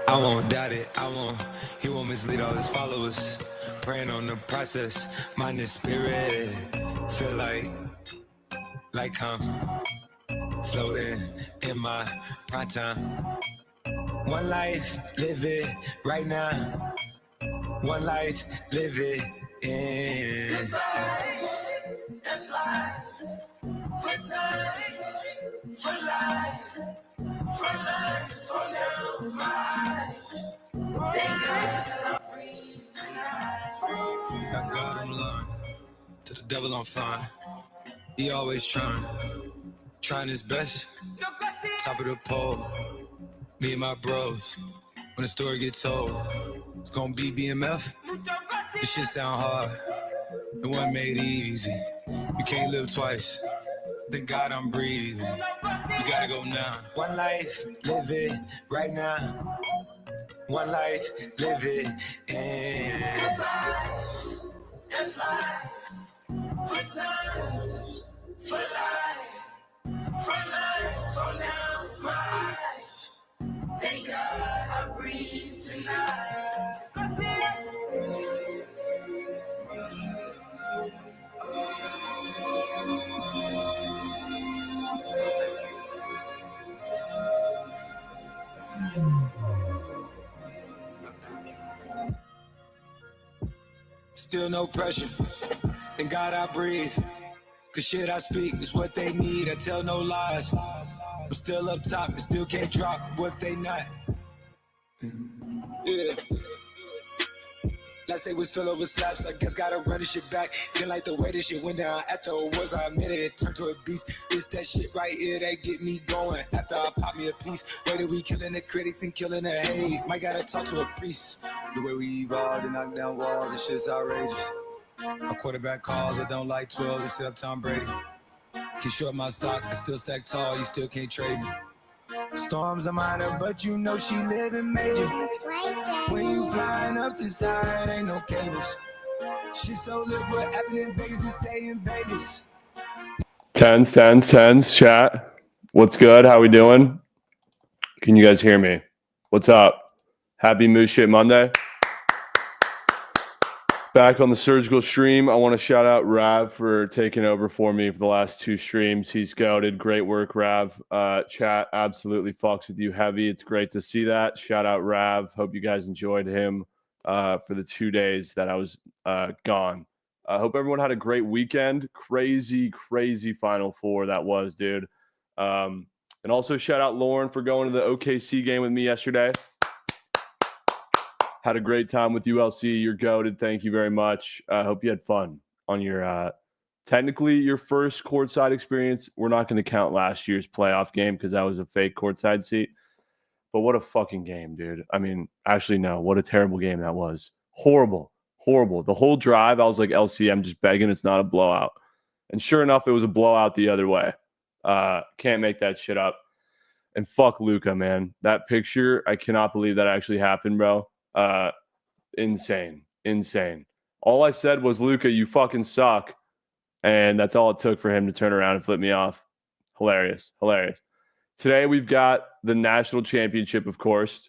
I won't doubt it, he won't mislead all his followers. Praying on the process, mind and spirit. Feel like I'm floating in my prime time. One life, live it right now. One life, live it in. Goodbyes, that's life. For times, for life. For life, for now, my eyes. Thank God I'm free tonight. Got God on the line, to the devil I'm fine. He always trying his best. Top of the pole, me and my bros. When the story gets told, it's gonna be BMF. This shit sound hard, it wasn't made easy. You can't live twice, thank God I'm breathing. You gotta go now. One life, live it right now. One life, live it in. Goodbyes, that's life. For times, for life. For life, for now, my eyes. Thank God I breathe tonight. Still no pressure, thank God I breathe. Cause shit I speak is what they need, I tell no lies. I'm still up top and still can't drop what they not. Yeah. Last day was filled over slaps, I guess gotta run this shit back. Didn't like the way this shit went down. After it was, I admit it turned to a beast. It's that shit right here that get me going. After I pop me a piece, way that we killing the critics and killing the hate. Might gotta talk to a priest. The way we evolved and knock down walls, this shit's outrageous. My quarterback calls, I don't like 12 except Tom Brady. Keep short my stock, I still stack tall, you still can't trade me. Storms are minor, but you know she living major. When you flying up the side, ain't no cables. Shit so lit, what happened in Vegas and stay in Vegas. Tens, chat. What's good? How we doing? Can you guys hear me? What's up? Happy Moo Monday. Back on the surgical stream. I want to shout out Rav for taking over for me for the last 2 streams. He's goated. Great work, Rav. Chat absolutely fucks with you heavy. It's great to see that. Shout out Rav. Hope you guys enjoyed him for the 2 days that I was gone. I hope everyone had a great weekend. Crazy Final Four that was, dude. And also shout out Lauren for going to the OKC game with me yesterday. Had a great time with ULC. You're goated. Thank you very much. I hope you had fun on your technically your first courtside experience. We're not going to count last year's playoff game because that was a fake courtside seat. But what a fucking game, dude. I mean, actually, no. What a terrible game that was. Horrible. The whole drive, I was like, LCM just begging it's not a blowout. And sure enough, it was a blowout the other way. Can't make that shit up. And fuck Luka, man. That picture, I cannot believe that actually happened, bro. Insane. All I said was, Luka, you fucking suck. And that's all it took for him to turn around and flip me off. Hilarious. Today we've got the national championship, of course.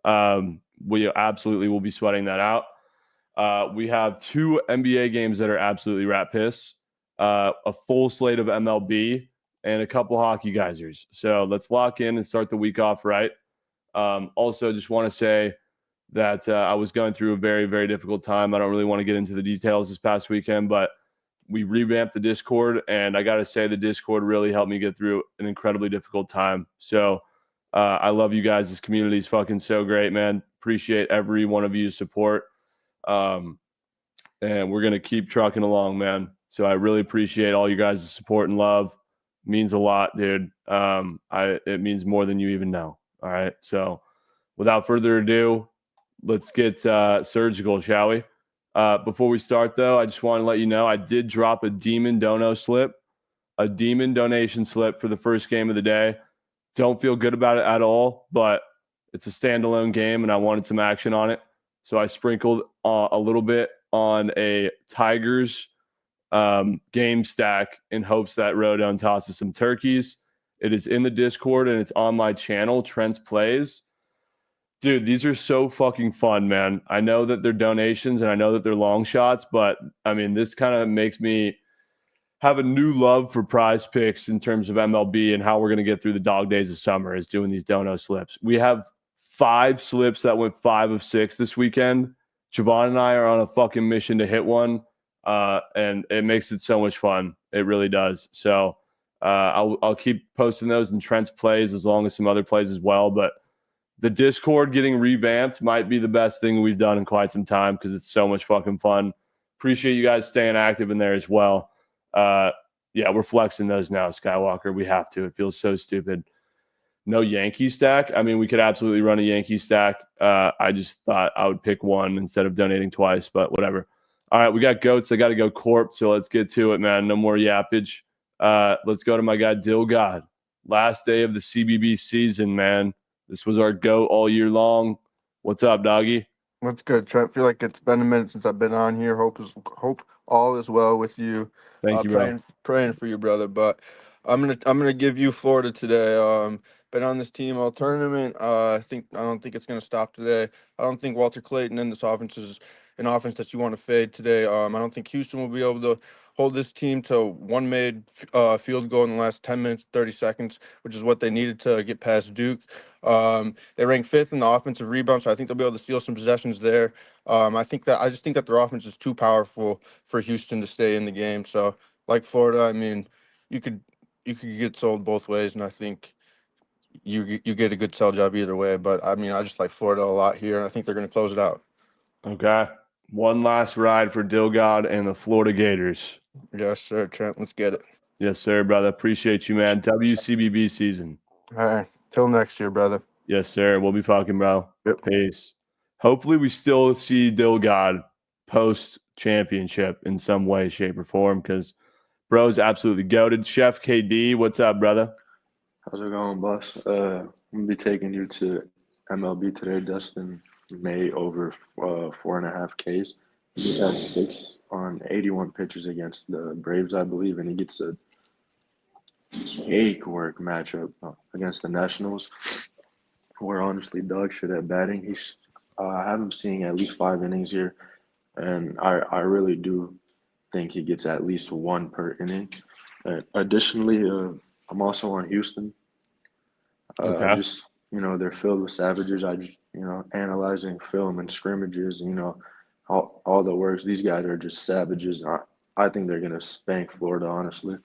We absolutely will be sweating that out. We have 2 NBA games that are absolutely rat piss, a full slate of MLB, and a couple hockey geysers. So let's lock in and start the week off right. Also, just want to say that I was going through a very, very difficult time. I don't really want to get into the details this past weekend, but we revamped the Discord, and I got to say the Discord really helped me get through an incredibly difficult time. So I love you guys. This community is fucking so great, man. Appreciate every one of you's support. And we're going to keep trucking along, man. So I really appreciate all you guys' support and love. It means a lot, dude. It means more than you even know. All right. So without further ado, let's get surgical, shall we? Before we start, though, I just want to let you know I did drop a demon donation slip for the first game of the day. Don't feel good about it at all, but it's a standalone game, and I wanted some action on it. So I sprinkled a little bit on a Tigers game stack in hopes that Rodon tosses some turkeys. It is in the Discord and it's on my channel, Trent's Plays. Dude, these are so fucking fun, man. I know that they're donations and I know that they're long shots, but I mean, this kind of makes me have a new love for prize picks in terms of MLB and how we're going to get through the dog days of summer is doing these dono slips. We have 5 slips that went 5 of 6 this weekend. Jovan and I are on a fucking mission to hit one, and it makes it so much fun. It really does. So I'll keep posting those in Trent's Plays as long as some other plays as well. But the Discord getting revamped might be the best thing we've done in quite some time because it's so much fucking fun. Appreciate you guys staying active in there as well. Yeah, we're flexing those now, Skywalker. We have to. It feels so stupid. No Yankee stack. I mean, we could absolutely run a Yankee stack. I just thought I would pick one instead of donating twice, but whatever. All right, we got goats. I got to go corp, so let's get to it, man. No more yappage. Let's go to my guy, Dill God. Last day of the CBB season, man. This was our goat all year long. What's up, doggy? What's good, Trent? I feel like it's been a minute since I've been on here. Hope all is well with you. Thank you, bro. Praying for you, brother. But I'm gonna give you Florida today. Been on this team all tournament. I don't think it's gonna stop today. I don't think Walter Clayton and this offense is an offense that you want to fade today. I don't think Houston will be able to hold this team to one made field goal in the last 10 minutes, 30 seconds, which is what they needed to get past Duke. They rank 5th in the offensive rebound, so I think they'll be able to steal some possessions there. I just think that their offense is too powerful for Houston to stay in the game. So, like Florida, I mean, you could get sold both ways, and I think you get a good sell job either way. But I mean, I just like Florida a lot here, and I think they're going to close it out. Okay. One last ride for Dill God and the Florida Gators. Yes, sir, Trent. Let's get it. Yes, sir, brother. Appreciate you, man. WCBB season. All right. Till next year, brother. Yes, sir. We'll be fucking, bro. Yep. Peace. Hopefully we still see Dill God post-championship in some way, shape, or form because bro's absolutely goated. Chef KD, what's up, brother? How's it going, boss? I'm going to be taking you to MLB today, Dustin May over 4.5 Ks. He just had 6 on 81 pitches against the Braves, I believe, and he gets a cake work matchup against the Nationals. We're honestly dog shit at batting. I have him seeing at least 5 innings here, and I really do think he gets at least 1 per inning. Additionally, I'm also on Houston. Okay. Just, they're filled with savages. I just, analyzing film and scrimmages, all the works. These guys are just savages. I think they're going to spank Florida, honestly.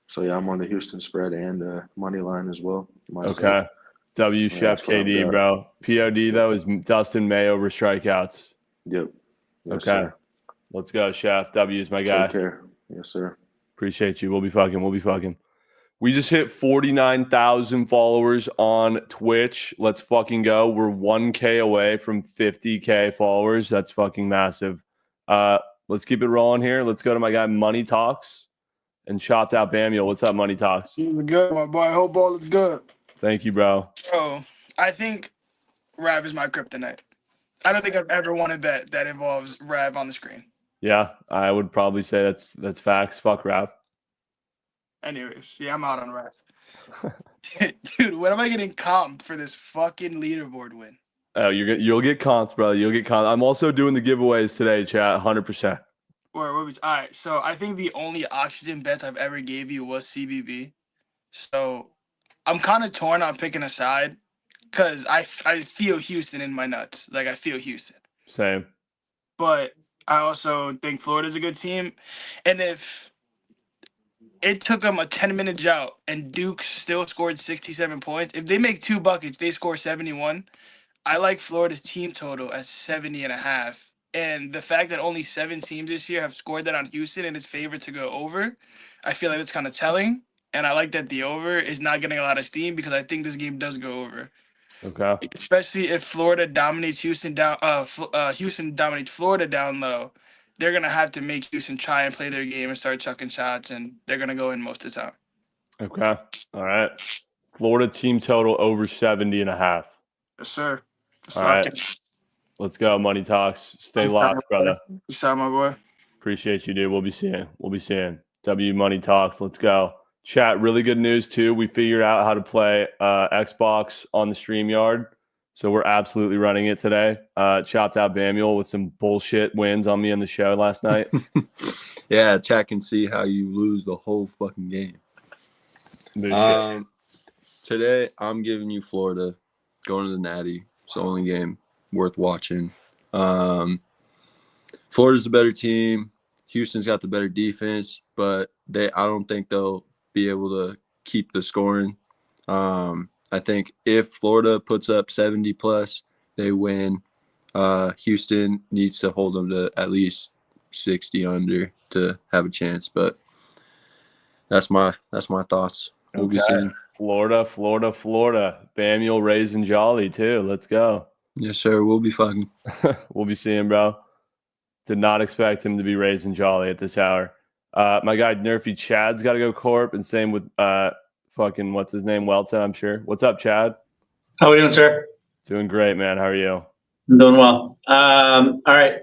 So, yeah, I'm on the Houston spread and money line as well. Myself. Okay. W Chef KD, bro. POD, though, is Dustin May over strikeouts. Yep. Yes, okay. Sir. Let's go, Chef. W is my guy. Take care. Yes, sir. Appreciate you. We'll be fucking. We just hit 49,000 followers on Twitch. Let's fucking go. We're 1K away from 50K followers. That's fucking massive. Let's keep it rolling here. Let's go to my guy Money Talks and shout out Bamuel. What's up, Money Talks? Good, my boy. I hope all is good. Thank you, bro. Bro, I think Rav is my kryptonite. I don't think I've ever won a bet that involves Rav on the screen. Yeah, I would probably say that's facts. Fuck Rav. Anyways, yeah, I'm out on Rav. Dude, when am I getting comped for this fucking leaderboard win? Oh, you'll get comped, brother. You'll get comped. I'm also doing the giveaways today, chat. 100%. All right, so I think the only oxygen bet I've ever gave you was CBB. So I'm kind of torn on picking a side because I feel Houston in my nuts. Like, I feel Houston. Same. But I also think Florida's a good team. And if it took them a 10-minute drought and Duke still scored 67 points, if they make 2 buckets, they score 71. I like Florida's team total at 70.5. And the fact that only 7 teams this year have scored that on Houston and it's favored to go over, I feel like it's kind of telling. And I like that the over is not getting a lot of steam because I think this game does go over. Okay. Especially if Florida dominates Houston down. Houston dominates Florida down low. They're gonna have to make Houston try and play their game and start chucking shots, and they're gonna go in most of the time. Okay. All right. Florida team total over 70.5. Yes, sir. All right. Let's go, Money Talks. Stay Peace out, locked, my brother. boy. Peace out, my boy. Appreciate you, dude. We'll be seeing. W Money Talks. Let's go. Chat, really good news, too. We figured out how to play Xbox on the StreamYard. So we're absolutely running it today. Shouts out Bamuel with some bullshit wins on me on the show last night. Yeah, chat can see how you lose the whole fucking game. Today, I'm giving you Florida. Going to the Natty. It's the only game worth watching. Florida's the better team. Houston's got the better defense, but I don't think they'll be able to keep the scoring. I think if Florida puts up 70 plus, they win. Houston needs to hold them to at least 60 under to have a chance, but that's my thoughts. We'll be seeing. Florida. Bamuel raising jolly too. Let's go. Yes, sir. We'll be fucking. We'll be seeing, bro. Did not expect him to be raising jolly at this hour. My guy Nerfy Chad's got to go corp, and same with fucking what's his name, Welton, I'm sure. What's up, Chad? How are we doing, sir? Doing great, man. How are you? I'm doing well. All right.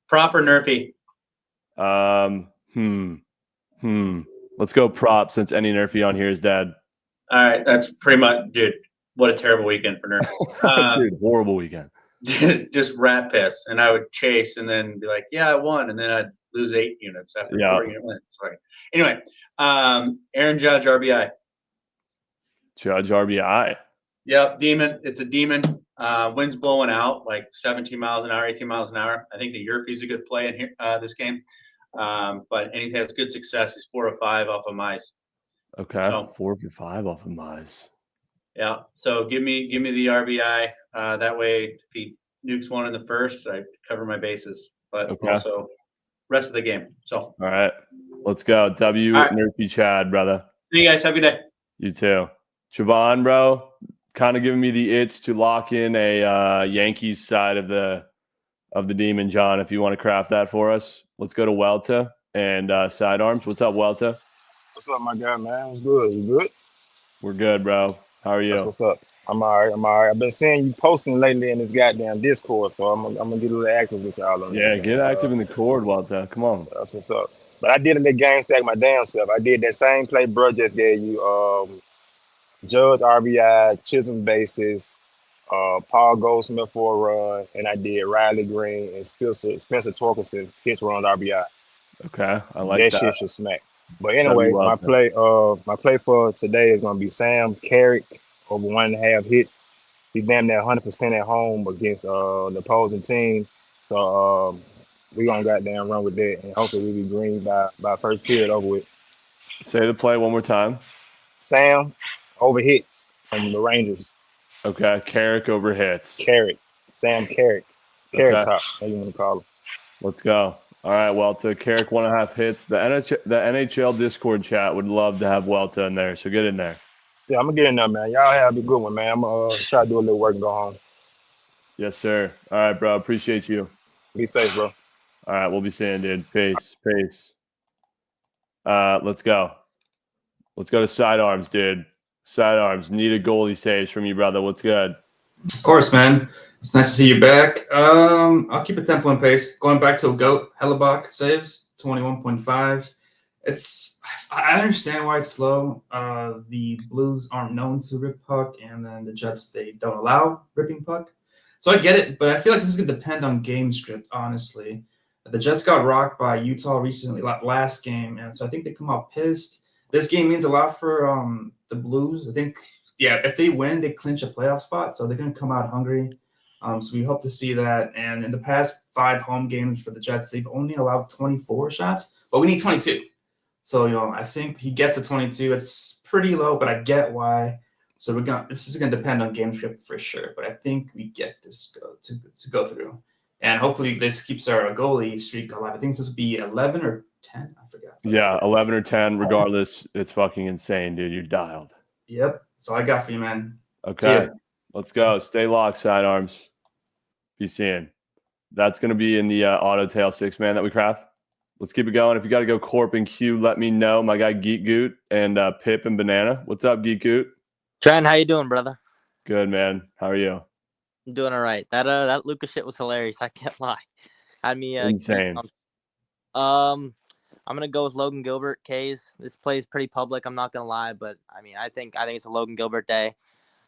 Proper Nerfy. Let's go prop since any Nerfy on here is dead. All right. That's pretty much, dude, what a terrible weekend for Nerfies. Dude, horrible weekend. Just rat piss. And I would chase and then be like, yeah, I won. And then I'd lose 8 units after 4 unit win. Sorry. Anyway, Aaron Judge, RBI. Judge RBI. Yep, demon. It's a demon. Wind's blowing out like 17 miles an hour, 18 miles an hour. I think the Yerke's a good play in here this game. But he has good success. He's 4 or 5 off of mice. Okay, so, 4 for 5 off of mice. Yeah. So give me the RBI. That way, if he nukes one in the first, I cover my bases. But also rest of the game. So all right, let's go. Nerfy Chad, brother. See you guys. Have a good day. You too. Jovan, bro, kind of giving me the itch to lock in a Yankees side of the demon, John. If you want to craft that for us, let's go to Welta and sidearms. What's up, Welta? What's up, my guy, man? What's good? You good? We're good, bro. How are you? That's what's up. I'm all right. I've been seeing you posting lately in this goddamn Discord, so I'm gonna get a little active with y'all on Yeah, get active in the Cord, Welta. Come on. That's what's up. But I did in the game stack my damn self. I did that same play bro just gave you. Judge RBI, Chisholm bases, Paul Goldsmith for a run, and I did Riley Green and Spencer Torkelson hits run RBI. Okay, I like that. Shit should smack. But anyway, my play for today is gonna be Sam Carrick over 1.5 hits. He's damn near 100% at home against the opposing team. So we gonna goddamn run with that, and hopefully we'll be green by first period over with. Say the play one more time. Sam over hits from the Rangers. Okay, Carrick over hits. Sam Carrick. Carrot Top, how you want to call him. Let's go. All right, Welta. Carrick 1.5 hits. The NHL Discord chat would love to have Welta in there, so get in there. Yeah, I'm going to get in there, man. Y'all have a good one, man. I'm going to try to do a little work and go home. Yes, sir. All right, bro. Appreciate you. Be safe, bro. All right, we'll be seeing, dude. Peace. Let's go. Let's go to sidearms, dude. Sidearms. Need a goalie saves from you, brother. What's good? Of course, man. It's nice to see you back. I'll keep a tempo and pace. Going back to a GOAT, Hellebuck saves, 21.5. I understand why it's slow. The Blues aren't known to rip puck, and then the Jets, they don't allow ripping puck. So I get it, but I feel like this is going to depend on game script, honestly. The Jets got rocked by Utah recently, last game, and so I think they come out pissed. This game means a lot for the Blues. I think, if they win, they clinch a playoff spot, so they're going to come out hungry. So we hope to see that. And in the past 5 home games for the Jets, they've only allowed 24 shots, but we need 22. So, I think he gets to 22. It's pretty low, but I get why. So this is going to depend on game script for sure, but I think we get this to go through. And hopefully this keeps our goalie streak alive. I think this will be 11 or 10. I forgot. Yeah, 11 or 10. Regardless, it's fucking insane, dude. You're dialed. Yep. That's all I got for you, man. Okay. Let's go. Stay locked, sidearms. Be seeing. That's going to be in the auto tail 6-man that we craft. Let's keep it going. If you got to go corp and Q, let me know. My guy Geek Goot and Pip and Banana. What's up, Geek Goot? Trent, how you doing, brother? Good, man. How are you? I'm doing all right. That Lucas shit was hilarious. I can't lie. Had me Insane. I'm gonna go with Logan Gilbert. K's. This play is pretty public. I'm not gonna lie, but I mean, I think it's a Logan Gilbert day.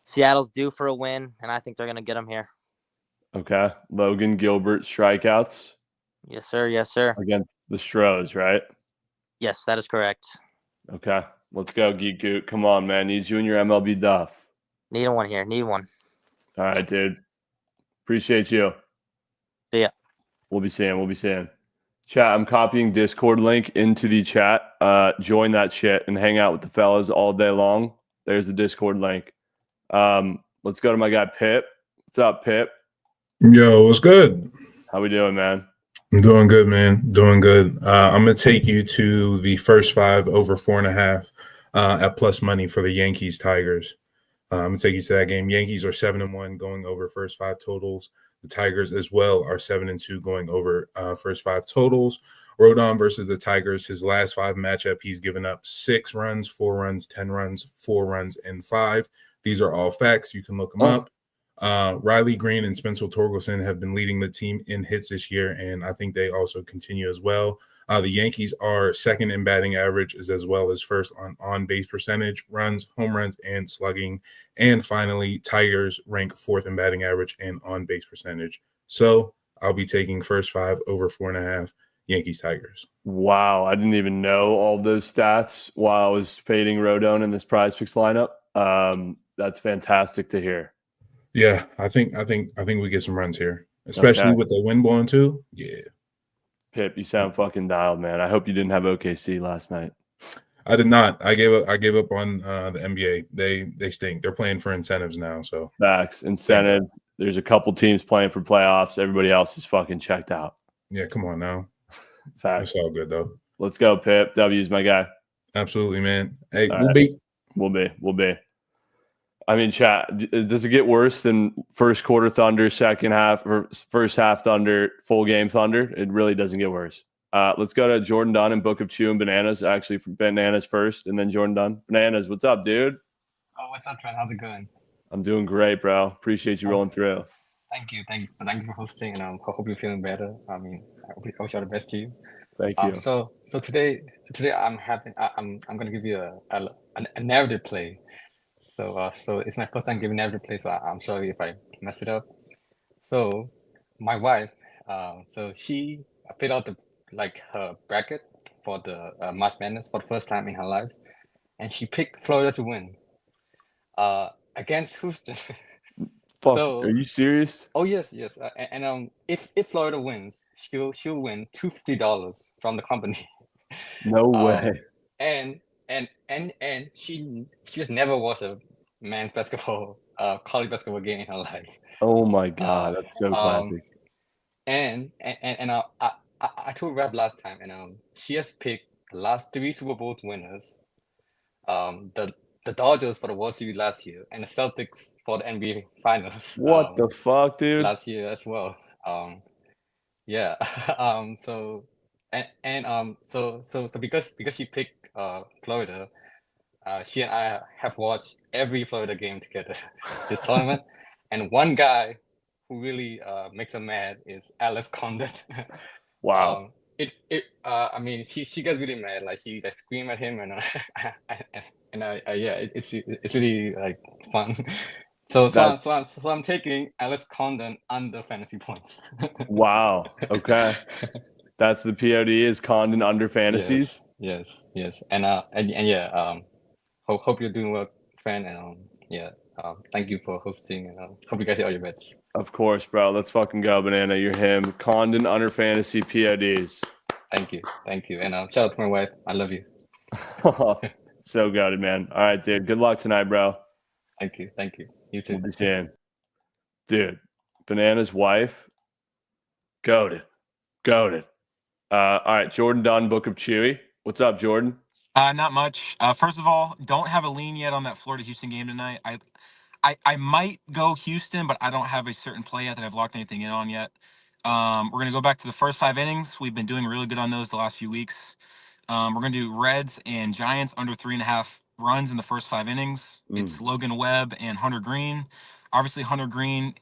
Seattle's due for a win, and I think they're gonna get him here. Okay, Logan Gilbert strikeouts. Yes, sir. Yes, sir. Against the Stros, right? Yes, that is correct. Okay, let's go, Geek Goot. Come on, man. Need you and your MLB Duff. Need one here. Need one. All right, dude. Appreciate you. See ya. We'll be seeing. Chat, I'm copying Discord link into the chat. Join that shit and hang out with the fellas all day long. There's the Discord link. Let's go to my guy Pip. What's up, Pip? Yo, what's good? How we doing, man? I'm doing good, man. Doing good. I'm gonna take you to the first 5 over 4.5 at plus money for the Yankees Tigers. I'm gonna take you to that game. Yankees are 7-1 going over first 5 totals. The Tigers as well are 7-2 going over first 5 totals. Rodon versus the Tigers. His last 5 matchup, he's given up 6 runs, 4 runs, 10 runs, 4 runs, and 5. These are all facts. You can look them up. Riley Green and Spencer Torkelson have been leading the team in hits this year, and I think they also continue as well. The Yankees are second in batting average as well as first on base percentage, runs, home runs, and slugging. And finally, Tigers rank 4th in batting average and on base percentage. So I'll be taking first 5 over 4.5 Yankees Tigers. Wow, I didn't even know all those stats while I was fading Rodon in this Prize Picks lineup. That's fantastic to hear. Yeah, I think we get some runs here, especially with the wind blowing too. Yeah. Pip, you sound fucking dialed, man. I hope you didn't have OKC last night. I did not. I gave up on the NBA. They stink. They're playing for incentives now. So facts, incentives. There's a couple teams playing for playoffs. Everybody else is fucking checked out. Yeah, come on now. Facts. It's all good though. Let's go, Pip. W's my guy. Absolutely, man. Hey, all we'll right. We'll be. I mean, chat, does it get worse than first quarter Thunder, second half, or first half Thunder, full game Thunder? It really doesn't get worse. Let's go to Jordan Dunn and Book of Chew and Bananas. Actually, Bananas first, and then Jordan Dunn. Bananas, what's up, dude? Oh, what's up, Trent? How's it going? I'm doing great, bro. Appreciate you rolling through. Thank you for hosting, and I hope you're feeling better. I mean, I wish all the best to you. Thank you. So today I'm gonna give you a narrative play. So it's my first time giving narrative play, so I'm sorry if I mess it up. So my wife, so she filled out her bracket for the March Madness for the first time in her life, and she picked Florida to win against Houston. Fuck, are you serious? Oh yes. And if Florida wins, she'll win $250 from the company. No way. And she just never watched a men's basketball, college basketball game in her life. Oh my god, that's so classic. And I told Rap last time, and she has picked the last 3 Super Bowl winners. The Dodgers for the World Series last year, and the Celtics for the NBA Finals. What the fuck, dude? Last year as well. Yeah. So because she picked Florida, she and I have watched every Florida game together this tournament, and one guy who really makes her mad is Alex Condon. Wow. I mean, she gets really mad. Like she scream at him, and it's really fun. So I'm taking Alex Condon under fantasy points. Wow. Okay. That's the POD is Condon under fantasies. Yes. And yeah. Hope you're doing well, friend. And thank you for hosting. And hope you guys hit all your bets. Of course, bro. Let's fucking go, Banana. You're him. Condon under fantasy PODs. Thank you. And shout out to my wife. I love you. So goated, man. All right, dude. Good luck tonight, bro. Thank you. You too. We'll be seeing. Dude, Banana's wife. Goated. All right, Jordan Dunn, Book of Chewy. What's up, Jordan? Not much. First of all, don't have a lean yet on that Florida-Houston game tonight. I might go Houston, but I don't have a certain play yet that I've locked anything in on yet. We're going to go back to the first 5 innings. We've been doing really good on those the last few weeks. We're going to do Reds and Giants under 3.5 runs in the first 5 innings. It's Logan Webb and Hunter Green. Obviously, Hunter Green,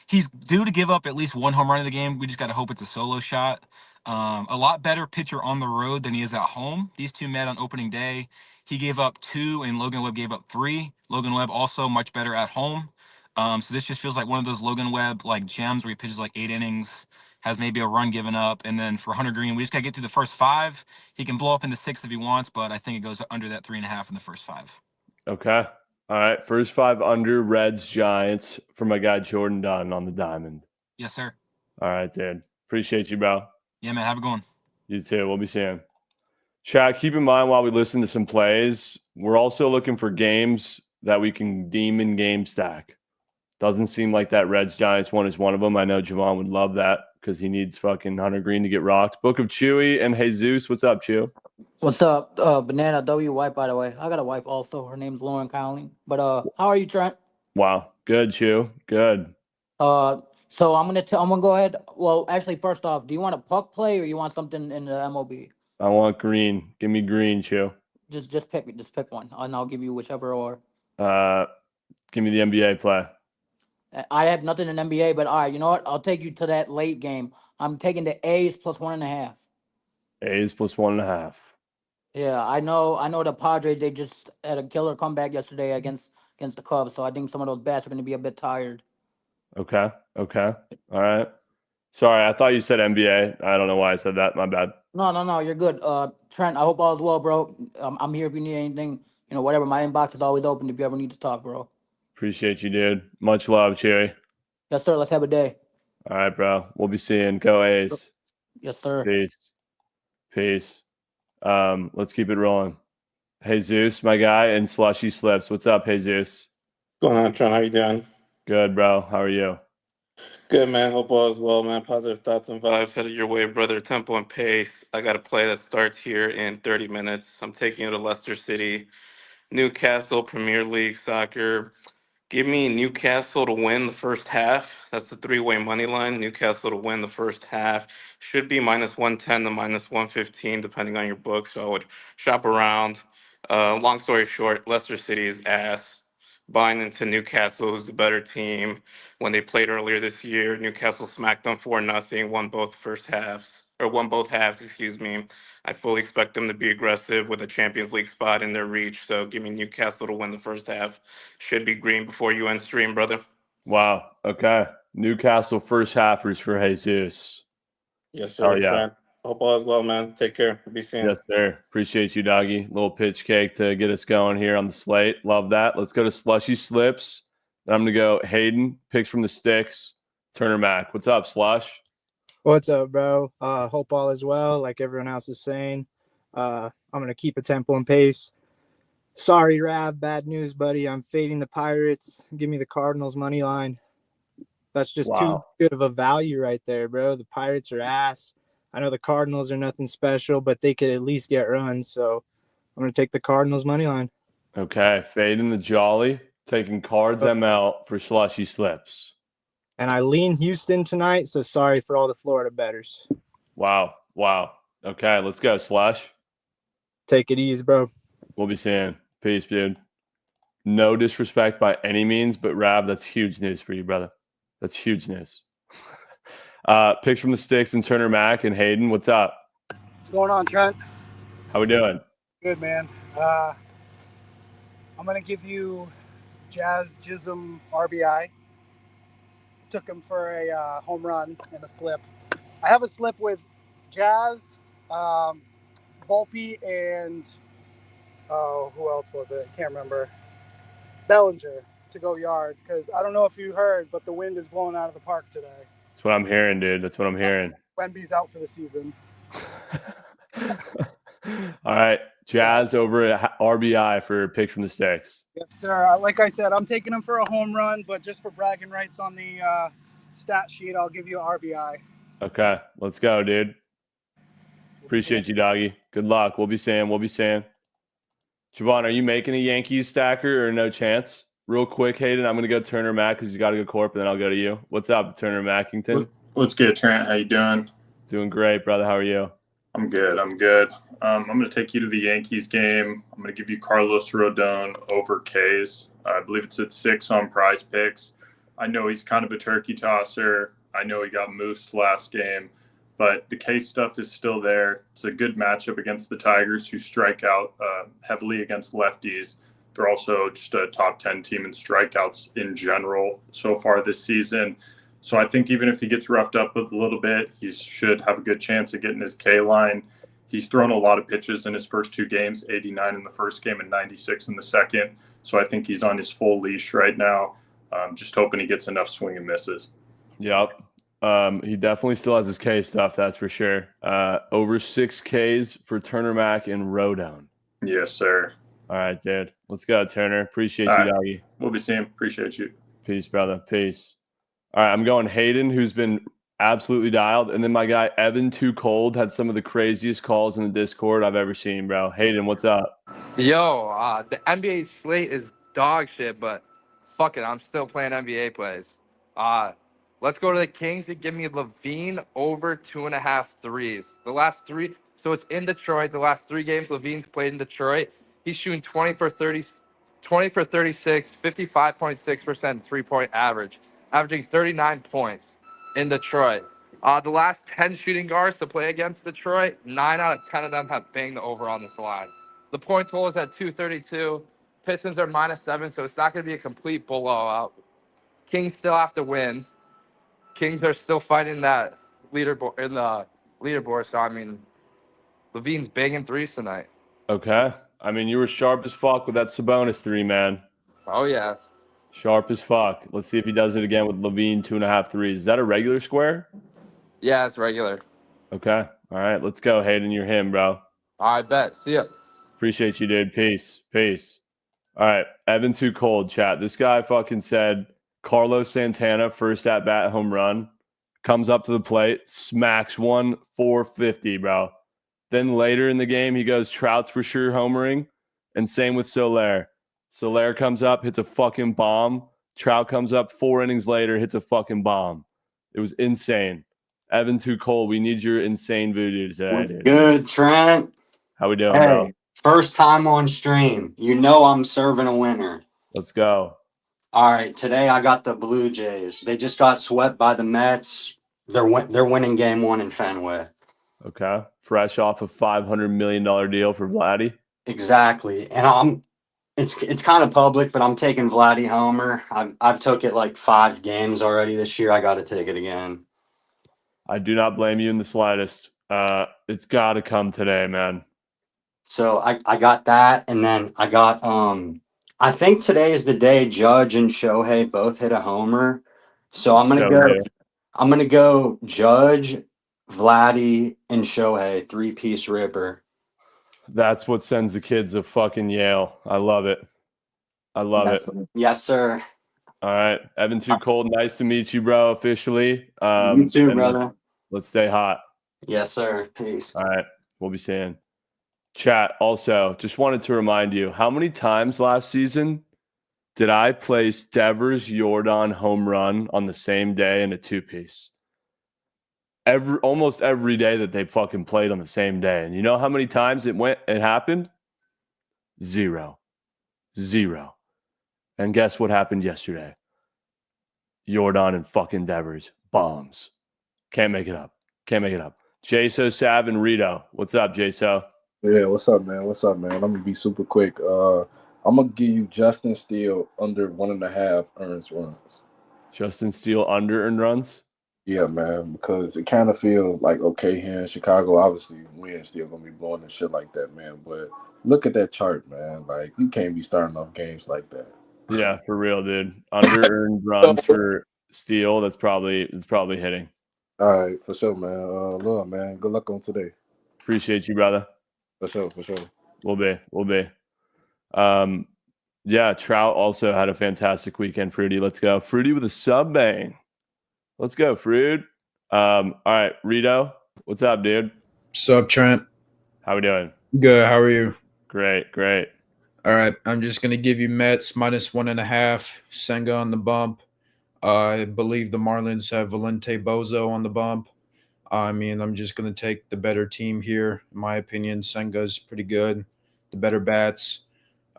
he's due to give up at least one home run in the game. We just got to hope it's a solo shot. A lot better pitcher on the road than he is at home. These two met on opening day. He gave up 2, and Logan Webb gave up 3. Logan Webb also much better at home. So this just feels like one of those Logan Webb like gems where he pitches like 8 innings, has maybe a run given up, and then for Hunter Green, we just gotta get through the first 5. He can blow up in the 6th if he wants, but I think it goes under that 3.5 in the first 5. Okay. All right. First 5 under Reds Giants for my guy Jordan Dunn on the diamond. Yes, sir. All right, dude. Appreciate you, bro. Yeah, man. Have a good one. You too. We'll be seeing. Chat, keep in mind while we listen to some plays, we're also looking for games that we can deem in game stack. Doesn't seem like that Reds Giants one is one of them. I know Javon would love that because he needs fucking Hunter Green to get rocked. Book of Chewy and Jesus. What's up, Chew? What's up, Banana W wife? By the way, I got a wife also. Her name's Lauren Cowling. But how are you, Trent? Wow, good, Chew. Good. So I'm gonna go ahead. Well, actually, first off, do you want a puck play or you want something in the MLB? I want green. Give me green, Chew. Just pick one, and I'll give you whichever. Or give me the NBA play. I have nothing in NBA, but all right, you know what? I'll take you to that late game. I'm taking the A's plus 1.5. A's plus 1.5. Yeah, I know the Padres, they just had a killer comeback yesterday against the Cubs, so I think some of those bats are going to be a bit tired. Okay. All right. Sorry, I thought you said NBA. I don't know why I said that. My bad. No, you're good. Trent, I hope all is well, bro. I'm here if you need anything. You know, whatever. My inbox is always open if you ever need to talk, bro. Appreciate you, dude. Much love, Chewy. Yes, sir. Let's have a day. All right, bro. We'll be seeing. Go A's. Yes, sir. Peace. Let's keep it rolling. Jesus, my guy, and Slushy Slips. What's up, Jesus? What's going on, Trent? How you doing? Good, bro. How are you? Good, man. Hope all is well, man. Positive thoughts and vibes headed your way, brother. Tempo and pace. I got a play that starts here in 30 minutes. I'm taking you to Leicester City, Newcastle, Premier League soccer. Give me Newcastle to win the first half. That's the 3-way money line. Newcastle to win the first half. Should be minus 110 to minus 115, depending on your book. So I would shop around. Long story short, Leicester City is ass. Buying into Newcastle, who's the better team. When they played earlier this year, Newcastle smacked them 4-0, won both halves, excuse me. I fully expect them to be aggressive with a Champions League spot in their reach. So give me Newcastle to win the first half. Should be green before you end stream, brother. Wow. Okay. Newcastle first halfers for Jesus. Yes, sir. Oh, yeah. Trent. Hope all is well, man. Take care. Be seeing. Yes, sir. Appreciate you, doggy. Little pitch cake to get us going here on the slate. Love that. Let's go to Slushy Slips. I'm going to go Hayden, picks from the sticks, Turner Mac. What's up, Slush? What's up, bro? Hope all is well, like everyone else is saying. I'm going to keep a tempo and pace. Sorry, Rav. Bad news, buddy. I'm fading the Pirates. Give me the Cardinals money line. That's just too good of a value right there, bro. The Pirates are ass. I know the Cardinals are nothing special, but they could at least get runs. So I'm going to take the Cardinals money line. Okay. Fading the Jolly, taking Cards ML for Slushy Slips. And I lean Houston tonight, so sorry for all the Florida bettors. Wow. Okay, let's go, Slush. Take it easy, bro. We'll be seeing. Peace, dude. No disrespect by any means, but Rav, that's huge news for you, brother. That's huge news. Picks from the sticks and Turner Mac and Hayden. What's up? What's going on, Trent? How we doing? Good, man. I'm going to give you Jazz Jism RBI. Took him for a home run and a slip. I have a slip with Jazz, Volpe, and who else was it? I can't remember. Bellinger to go yard, because I don't know if you heard, but the wind is blowing out of the park today. That's what I'm hearing, dude. That's what I'm hearing. Wemby's out for the season. All right. Jazz over at RBI for pick from the sticks. Yes, sir. Like I said, I'm taking him for a home run, but just for bragging rights on the stat sheet, I'll give you an RBI. Okay. Let's go, dude. Appreciate you, doggy. Good luck. We'll be seeing. Javon, are you making a Yankees stacker or no chance? Real quick, Hayden, I'm going to go Turner Mac because you got to go Corp, and then I'll go to you. What's up, Turner Mackington? What's good, Trent? How you doing? Doing great, brother. How are you? I'm good. I'm going to take you to the Yankees game. I'm going to give you Carlos Rodon over K's. I believe it's at 6 on Prize Picks. I know he's kind of a turkey tosser. I know he got moosed last game, but the K stuff is still there. It's a good matchup against the Tigers, who strike out heavily against lefties. They're also just a top 10 team in strikeouts in general so far this season. So I think even if he gets roughed up a little bit, he should have a good chance of getting his K line. He's thrown a lot of pitches in his first 2 games, 89 in the first game and 96 in the second. So I think he's on his full leash right now. Just hoping he gets enough swing and misses. Yep. He definitely still has his K stuff, that's for sure. Over 6 Ks for Turner Mac and Rodone. Yes, sir. All right, dude. Let's go, Turner. Appreciate All you, right. doggy. We'll be seeing. Appreciate you. Peace, brother. Peace. All right, I'm going Hayden, who's been absolutely dialed. And then my guy, Evan Too Cold, had some of the craziest calls in the Discord I've ever seen, bro. Hayden, what's up? Yo, the NBA slate is dog shit, but fuck it, I'm still playing NBA plays. Let's go to the Kings and give me Levine over 2.5 threes. The last 3, so it's in Detroit. The last 3 games Levine's played in Detroit, he's shooting 20 for 36, 55.6% 3-point average, averaging 39 points in Detroit. The last 10 shooting guards to play against Detroit, 9 out of 10 of them have banged the over on this line. The point total is at 232. Pistons are -7, so it's not going to be a complete blowout. Kings still have to win. Kings are still fighting that leaderboard in the leaderboard. So I mean, Levine's banging threes tonight. Okay. I mean, you were sharp as fuck with that Sabonis 3, man. Oh yeah. Sharp as fuck. Let's see if he does it again with Levine 2.5 threes. Is that a regular square? Yeah, it's regular. Okay. All right. Let's go, Hayden. You're him, bro. I bet. See ya. Appreciate you, dude. Peace. Peace. All right. Evan Too Cold, chat. This guy fucking said Carlos Santana, first at bat home run, comes up to the plate, smacks one 450, bro. Then later in the game, he goes, Trout's for sure homering. And same with Soler. Soler comes up, hits a fucking bomb. Trout comes up 4 innings later, hits a fucking bomb. It was insane. Evan Too Cold, we need your insane voodoo today, What's dude. good, Trent? How we doing, bro? First time on stream. You know I'm serving a winner. Let's go. All right, today I got the Blue Jays. They just got swept by the Mets. They're winning game 1 in Fenway. Okay. Fresh off a $500 million deal for Vladdy. Exactly. And it's kind of public, but I'm taking Vladdy homer. I've took it like 5 games already this year. I got to take it again. I do not blame you in the slightest. It's got to come today, man. So I got that, and then I got I think today is the day Judge and Shohei both hit a homer. So I'm gonna go Judge, Vladdy, and Shohei, 3-piece ripper. That's what sends the kids to fucking Yale. I love it. I love it. Yes, sir. All right. Evan Too Cold, nice to meet you, bro, officially. You too, brother. Let's stay hot. Yes, sir. Peace. All right. We'll be seeing. Chat, also, just wanted to remind you, how many times last season did I place Devers Jordan home run on the same day in a 2-piece? Almost every day that they fucking played on the same day. And you know how many times it happened? 0. And guess what happened yesterday? Jordan and fucking Devers. Bombs. Can't make it up. Jaso, Sav, and Rito. What's up, Jaso? Yeah, what's up, man? I'm gonna be super quick. I'm gonna give you Justin Steele under 1.5 earned runs. Justin Steele under earned runs? Yeah, man, because it kind of feels like okay here in Chicago. Obviously, we're still gonna be blowing and shit like that, man. But look at that chart, man. Like you can't be starting off games like that. Yeah, for real, dude. Under earned runs for Steele. It's probably hitting. All right, for sure, man. Look, man. Good luck on today. Appreciate you, brother. For sure. We'll be. Yeah, Trout also had a fantastic weekend, Fruity. Let's go. Fruity with a sub bang. Let's go, Fruit. All right, Rito. What's up, dude? What's up, Trent? How we doing? Good. How are you? Great. All right. I'm just going to give you Mets -1.5. Senga on the bump. I believe the Marlins have Valente Bozo on the bump. I mean, I'm just going to take the better team here. In my opinion, Senga's pretty good. The better bats.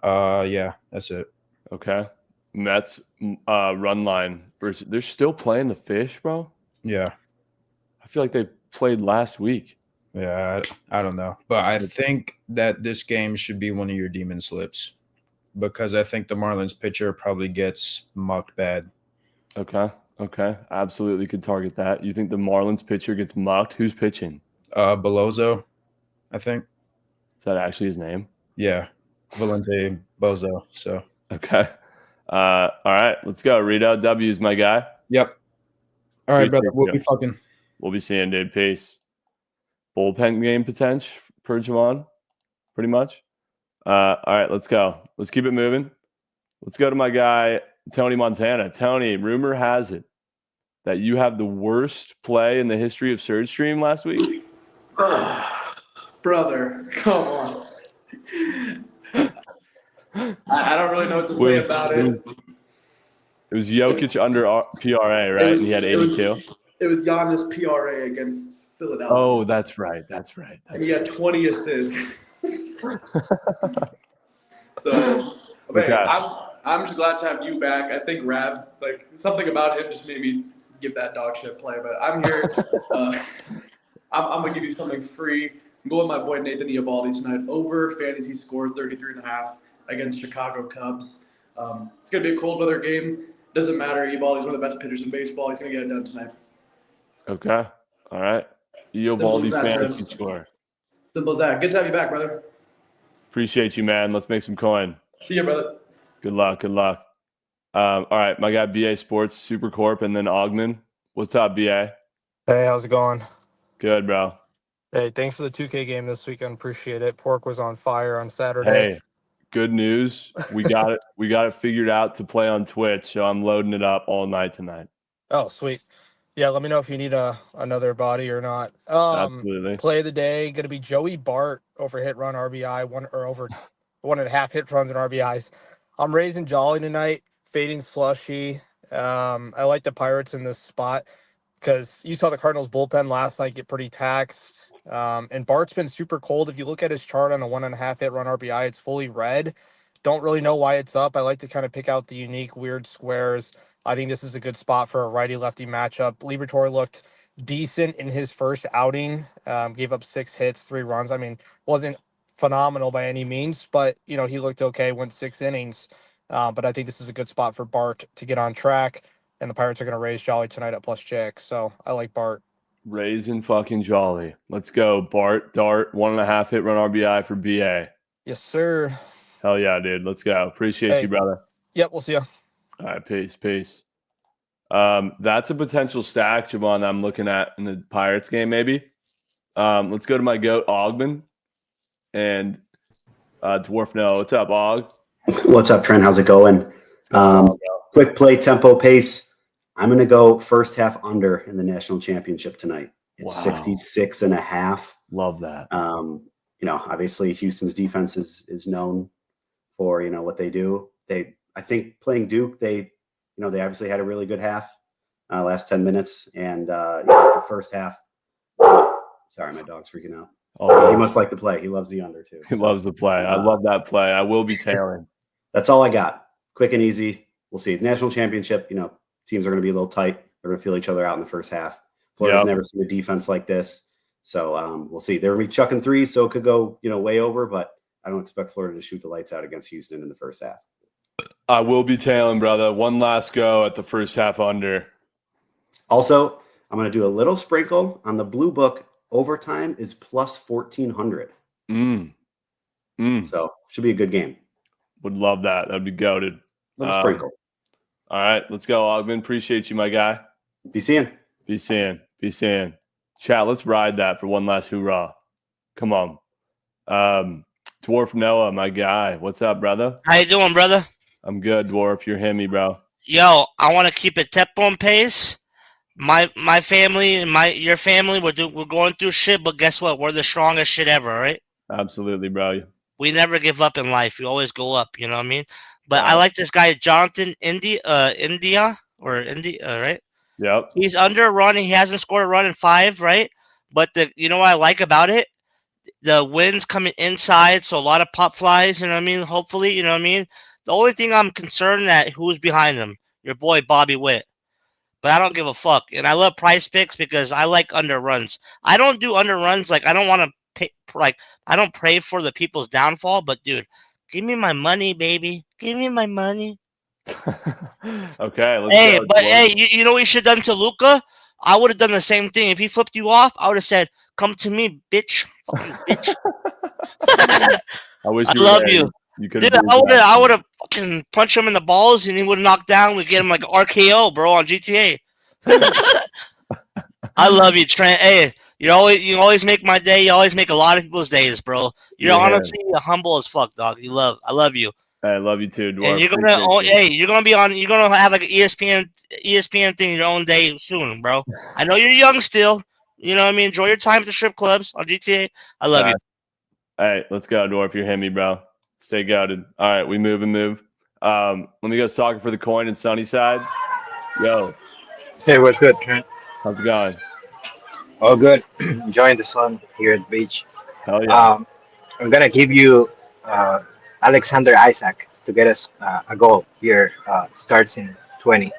Yeah, that's it. Okay. Mets run line versus. They're still playing the Fish, bro. Yeah. I feel like they played last week. Yeah, I don't know. But I think that this game should be one of your demon slips because I think the Marlins pitcher probably gets mucked bad. Okay. Absolutely could target that. You think the Marlins pitcher gets mucked? Who's pitching? Belozo, I think. Is that actually his name? Yeah. Valente Bozo. So. Okay. All right. Let's go. Read out W's, my guy. Yep. All right, brother. We'll be seeing, dude. Peace. Bullpen game potential per Javon, pretty much. All right, let's go. Let's keep it moving. Let's go to my guy, Tony Montana. Tony, rumor has it that you have the worst play in the history of Surge Stream last week. Brother, come on. I don't really know what to say about it. It was Jokic under PRA, right? And he had 82. It was Giannis PRA against Philadelphia. Oh, that's right. And he had 20 assists. So, okay. I'm just glad to have you back. I think Rav, like something about him just made me give that dog shit play. But I'm here. I'm gonna give you something free. I'm going with my boy Nathan Eovaldi tonight. Over fantasy score 33.5 against Chicago Cubs. It's gonna be a cold weather game. Doesn't matter. Eovaldi's one of the best pitchers in baseball. He's gonna get it done tonight. Okay. All right. Eovaldi fantasy score. Simple as that. Good to have you back, brother. Appreciate you, man. Let's make some coin. See you, brother. Good luck. All right, my guy BA Sports, Super Corp, and then Ogman. What's up, BA? Hey, how's it going? Good, bro. Hey, thanks for the 2K game this weekend. Appreciate it. Pork was on fire on Saturday. Hey, good news. We got it. We got it figured out to play on Twitch, so I'm loading it up all night tonight. Oh, sweet. Yeah, let me know if you need another body or not. Absolutely. Play of the day going to be Joey Bart over hit run RBI, over 1.5 hit runs and RBIs. I'm raising Jolly tonight, fading Slushy. I like the Pirates in this spot because you saw the Cardinals bullpen last night get pretty taxed. And Bart's been super cold. If you look at his chart on the 1.5 hit run RBI, it's fully red. Don't really know why it's up. I like to kind of pick out the unique, weird squares. I think this is a good spot for a righty-lefty matchup. Liberatore looked decent in his first outing. Gave up 6 hits, 3 runs. I mean, wasn't phenomenal by any means, but, he looked okay, went 6 innings. But I think this is a good spot for Bart to get on track, and the Pirates are going to raise Jolly tonight at +6. So I like Bart. Raising fucking Jolly. Let's go. Bart, Dart, 1.5 hit run RBI for BA. Yes, sir. Hell yeah, dude. Let's go. Appreciate you, brother. Yep, we'll see you. All right, peace. That's a potential stack, Javon, that I'm looking at in the Pirates game, maybe. Let's go to my goat, Ogman, and Dwarf Noah. What's up, Og? What's up, Trent? How's it going? Quick play, tempo, pace. I'm going to go first half under in the national championship tonight. It's 66.5. Love that. Obviously Houston's defense is known for, what they do. I think playing Duke, they obviously had a really good half, last 10 minutes. And the first half, sorry, my dog's freaking out. He must like the play. He loves the under too. He loves the play. I love that play. I will be tailing. That's all I got. Quick and easy. We'll see. National championship, teams are going to be a little tight. They're going to feel each other out in the first half. Florida's never seen a defense like this. So we'll see. They're going to be chucking threes, so it could go, way over, but I don't expect Florida to shoot the lights out against Houston in the first half. I will be tailing, brother. One last go at the first half under. Also, I'm going to do a little sprinkle on the blue book. Overtime is +1,400. So should be a good game. Would love that. That'd be goated. Little sprinkle. All right, let's go, Ogman. Appreciate you, my guy. Be seeing. Chat, let's ride that for one last hoorah. Come on. Dwarf Noah, my guy. What's up, brother? How you doing, brother? I'm good, Dwarf. You're himmy, bro. Yo, I want to keep it tempo and pace. My family and your family, we're going through shit, but guess what? We're the strongest shit ever, right? Absolutely, bro. We never give up in life. We always go up. You know what I mean? But I like this guy, Jonathan India, right? Yep. He's under a run. He hasn't scored a run in 5, right? But what I like about it? The wind's coming inside, so a lot of pop flies. You know what I mean? Hopefully, you know what I mean. The only thing I'm concerned that who's behind him. your boy Bobby Witt. But I don't give a fuck. And I love Price Picks because I like underruns. I don't do underruns. Like, I don't want to pay, like, I don't pray for the people's downfall. But, dude, give me my money, baby. Give me my money. Okay, let's Hey, go. but hey, you know what you should have done to Luca? I would have done the same thing. If he flipped you off, I would have said, "Come to me, bitch. Fuck you, bitch." I wish I you were love there. you, You could have dude. booed I would that. have fucking punched him in the balls, and he would have knocked down. We get him like RKO, bro, on GTA. I love you, Trent. Hey, you always make my day. You always make a lot of people's days, bro. You're You're here. honestly humble as fuck, dog. I love you. I love you too, And Dwarf. Appreciate you. you're gonna have like an ESPN thing your own day soon, bro. I know you're young still. You know what I mean? Enjoy your time at the strip clubs on GTA. I love you. All right, let's go, Dwarf. You're hitting me, bro. Stay goaded. All right, we move and move. Let me go soccer for the coin and Sunnyside. Yo. Hey, what's good, Trent? How's it going? All good. Enjoying the sun here at the beach. Hell yeah. I'm gonna give you Alexander Isaac to get us a goal here. Starts in 20.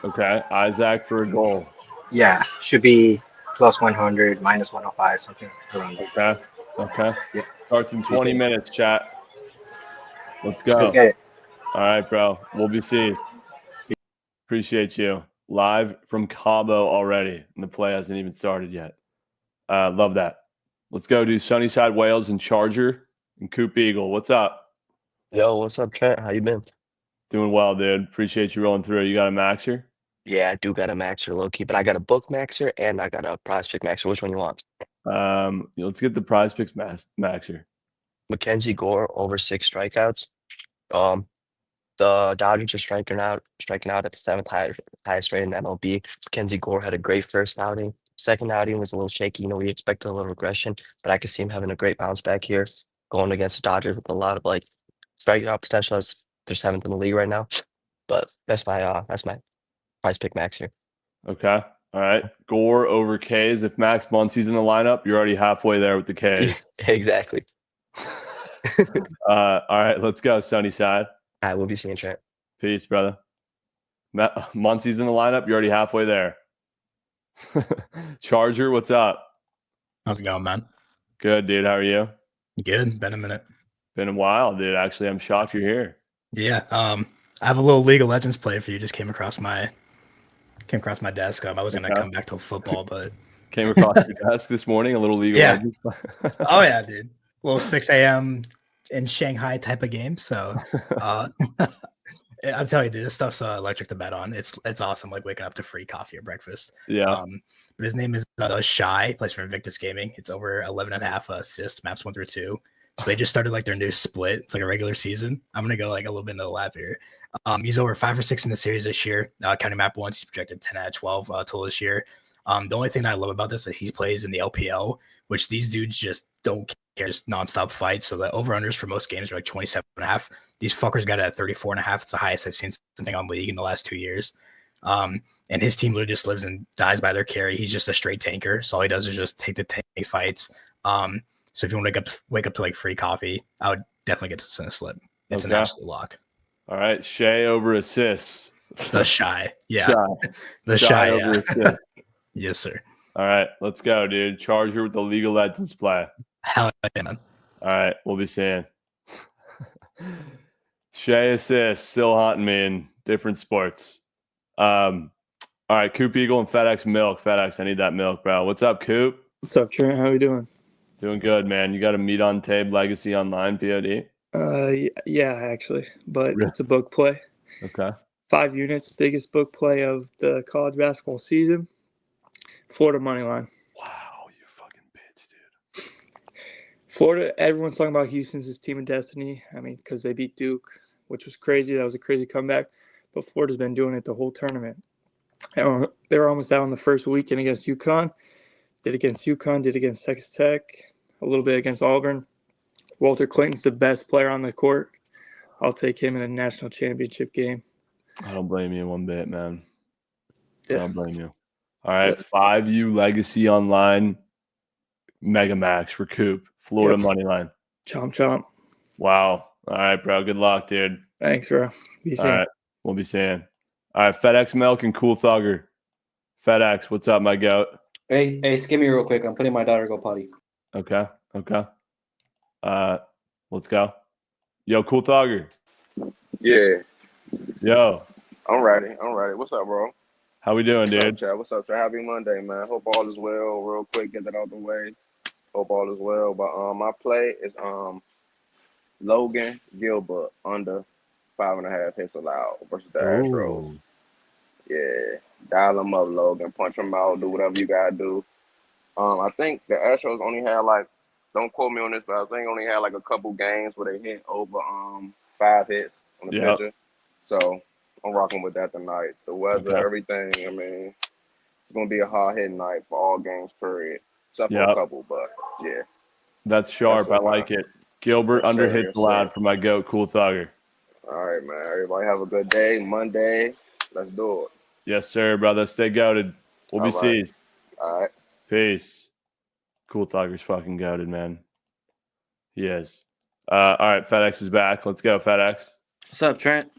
Okay, Isaac for a goal. Yeah, should be plus 100, minus 105, something around there. Okay. Yeah. Starts in 20 minutes, chat. Let's go. Let's get it. All right, bro. We'll be seeing. Appreciate you. Live from Cabo already, and the play hasn't even started yet. Love that. Let's go do Sunnyside Wales and Charger and Coop Eagle. What's up? Yo, what's up, Trent? How you been? Doing well, dude. Appreciate you rolling through. You got a maxer? Yeah, I do got a maxer low key, but I got a book maxer and I got a prospect maxer. Which one you want? Let's get the prize picks maxer. Mackenzie Gore over 6 strikeouts. The Dodgers are striking out at the 7th highest rate in MLB. Mackenzie Gore had a great first outing. Second outing was a little shaky. We expected a little regression, but I could see him having a great bounce back here, going against the Dodgers with a lot of like strikeout potential as they're 7th in the league right now. But that's my prize pick max here. Okay. All right. Gore over K's. If Max Muncy's in the lineup, you're already halfway there with the K's. Exactly. All right. Let's go, Sunnyside. All right. We'll be seeing Trent. Peace, brother. Muncy's in the lineup. You're already halfway there. Charger, what's up? How's it going, man? Good, dude. How are you? Good. Been a minute. Been a while, dude. Actually, I'm shocked you're here. Yeah. I have a little League of Legends play for you. Just came across my desk. I was gonna come back to football, but came across your desk this morning. A little League of Legends. Oh yeah, dude. A little 6 a.m. in Shanghai type of game. So I'll tell you, dude, this stuff's electric to bet on. It's awesome, like waking up to free coffee or breakfast. Yeah. But his name is Shy, plays for Invictus Gaming. It's over 11.5 assists, maps 1 through 2. So they just started like their new split. It's like a regular season. I'm gonna go like a little bit into the lab here. He's over 5 or 6 in the series this year. Counting map once, he's projected 10 out of 12 total this year. The only thing that I love about this is that he plays in the LPL, which these dudes just don't care, just nonstop fights. So the over-unders for most games are like 27.5. These fuckers got it at 34.5. It's the highest I've seen something on league in the last 2 years. And his team literally just lives and dies by their carry. He's just a straight tanker. So all he does is just take the tank fights. So if you want to wake up to like free coffee, I would definitely get to send a slip. It's an absolute lock. All right, Shay over assists. The Shy, yeah. Shy. The Shy over assists. Yes, sir. All right, let's go, dude. Charger with the League of Legends play. Hell yeah, man. All right, we'll be seeing. Shay assists, still haunting me in different sports. All right, Coop Eagle and FedEx Milk. FedEx, I need that milk, bro. What's up, Coop? What's up, Trent? How are you doing? Doing good, man. You got a meet on tape Legacy Online POD? Yeah, actually, but it's a book play. Okay. 5 units, biggest book play of the college basketball season. Florida money line. Wow, you fucking bitch, dude. Florida, everyone's talking about Houston's his team of destiny. I mean, because they beat Duke, which was crazy. That was a crazy comeback. But Florida's been doing it the whole tournament. They were almost out in the first weekend against UConn. Did against UConn, did against Texas Tech, a little bit against Auburn. Walter Clayton's the best player on the court. I'll take him in a national championship game. I don't blame you one bit, man. Yeah. I don't blame you. All right, 5U Legacy Online Mega Max for Coop. Florida money line. Chomp chomp. Wow. All right, bro. Good luck, dude. Thanks, bro. Be All right, we'll be seeing. All right, FedEx Milk and Cool Thugger. FedEx, what's up, my goat? Hey, skip me real quick. I'm putting my daughter to go potty. Okay. Let's go. Yo, Cool Thugger. Yeah, Yo, I'm ready. What's up, bro? how we doing, What's up, dude? Chad? What's up, Chad? Happy Monday, man. Hope all is well. Real quick, get that out the way. Hope all is well. But my play is Logan Gilbert under 5.5 hits allowed versus the Astros. Ooh. Yeah, dial him up, Logan. Punch him out. Do whatever you gotta do. I think the Astros only had like, don't quote me on this, but I think only had like a couple games where they hit over 5 hits on the Yep. pitcher. So I'm rocking with that tonight. The weather, Okay. everything. I mean, it's gonna be a hard hitting night for all games, period. Except for a Yep. couple, but yeah. That's sharp. I like it. Gilbert Yes, under sir. hits Yes, allowed sir. for my goat, Cool Thugger. All right, man. Everybody have a good day. Monday. Let's do it. Yes, sir, brother. Stay goated. We'll be All right. sees. All right. Peace. Cool Thugger's fucking goated, man. He is. All right, FedEx is back. Let's go, FedEx. What's up, Trent?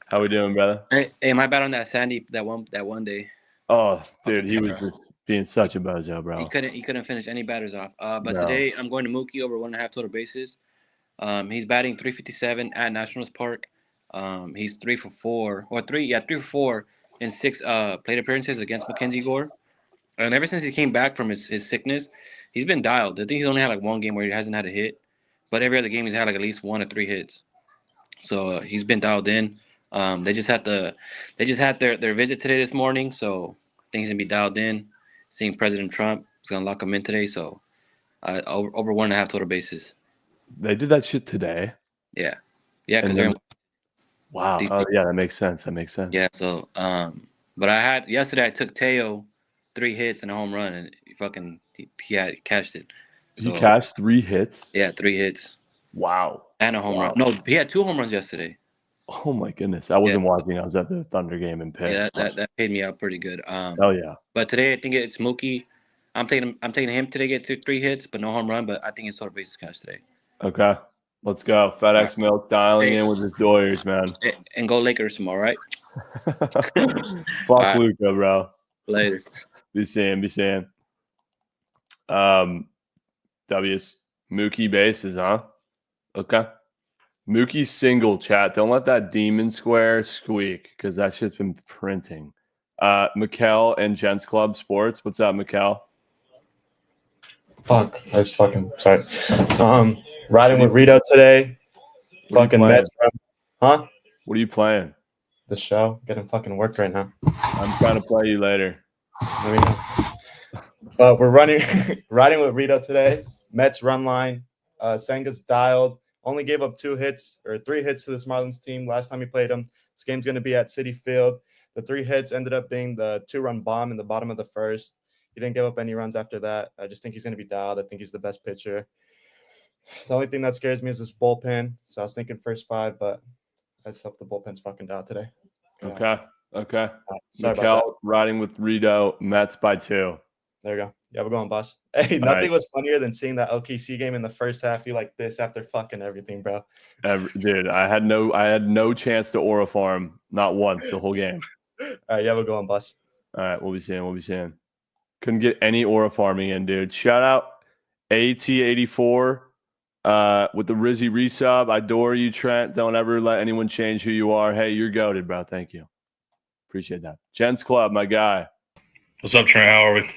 How we doing, brother? Hey, my bad on that Sandy that one day. Oh, dude, he was just being such a bozo, bro. He couldn't finish any batters off. But No. today I'm going to Mookie over 1.5 total bases. He's batting 357 at Nationals Park. He's 3 for 4 in 6 plate appearances against Mackenzie Gore. And ever since he came back from his sickness, he's been dialed. I think he's only had like one game where he hasn't had a hit, but every other game he's had like at least 1 or 3 hits. So he's been dialed in. They just had their visit today this morning, so I think he's gonna be dialed in. Seeing President Trump is gonna lock him in today, so over 1.5 total bases. They did that shit today. Yeah, because And they're then- wow. Oh, yeah, that makes sense. yeah. So but yesterday I took Teo 3 hits and a home run, and he had cashed it. He cashed 3 hits. Yeah, 3 hits. Wow. And a home Wow. run. No, he had 2 home runs yesterday. Oh my goodness. I wasn't watching. I was at the Thunder game in Pitts. Yeah, that paid me out pretty good. Oh yeah. But today I think it's Mookie. I'm taking him today to get 3 hits, but no home run. But I think it's total bases cash today. Okay. Let's go. FedEx Milk dialing in with his Doyers, man. And go Lakers tomorrow, right? Fuck right. Luka, bro. Later. Be seeing. W's. Mookie bases, huh? Okay. Mookie single, chat. Don't let that demon square squeak, because that shit's been printing. Mikkel and Gents Club Sports. What's up, Mikkel? Fuck. I was fucking sorry. Riding with Rito today. Fucking Mets. Huh? What are you playing? The show. Getting fucking worked right now. I'm trying to play you later. Let me know. But we're riding with Rito today. Mets run line. Senga's dialed. Only gave up 2 hits or 3 hits to this Marlins team last time he played them. This game's going to be at Citi Field. The 3 hits ended up being the 2-run bomb in the bottom of the first. He didn't give up any runs after that. I just think he's going to be dialed. I think he's the best pitcher. The only thing that scares me is this bullpen. So I was thinking first 5, but I just hope the bullpen's fucking dialed today. Okay. Sorry about Mikkel riding with Rito. Mets by 2. There you go. Yeah, we're going, boss. Hey, nothing was funnier than seeing that OKC game in the first half be like this after fucking everything, bro. Dude, I had no chance to aura farm, not once the whole game. All right, yeah, we're going, boss. All right, we'll be seeing. Couldn't get any aura farming in, dude. Shout out AT84 with the Rizzy resub. I adore you, Trent. Don't ever let anyone change who you are. Hey, you're goated, bro. Thank you. Appreciate that. Gents Club, my guy. What's up, Trent? How are we?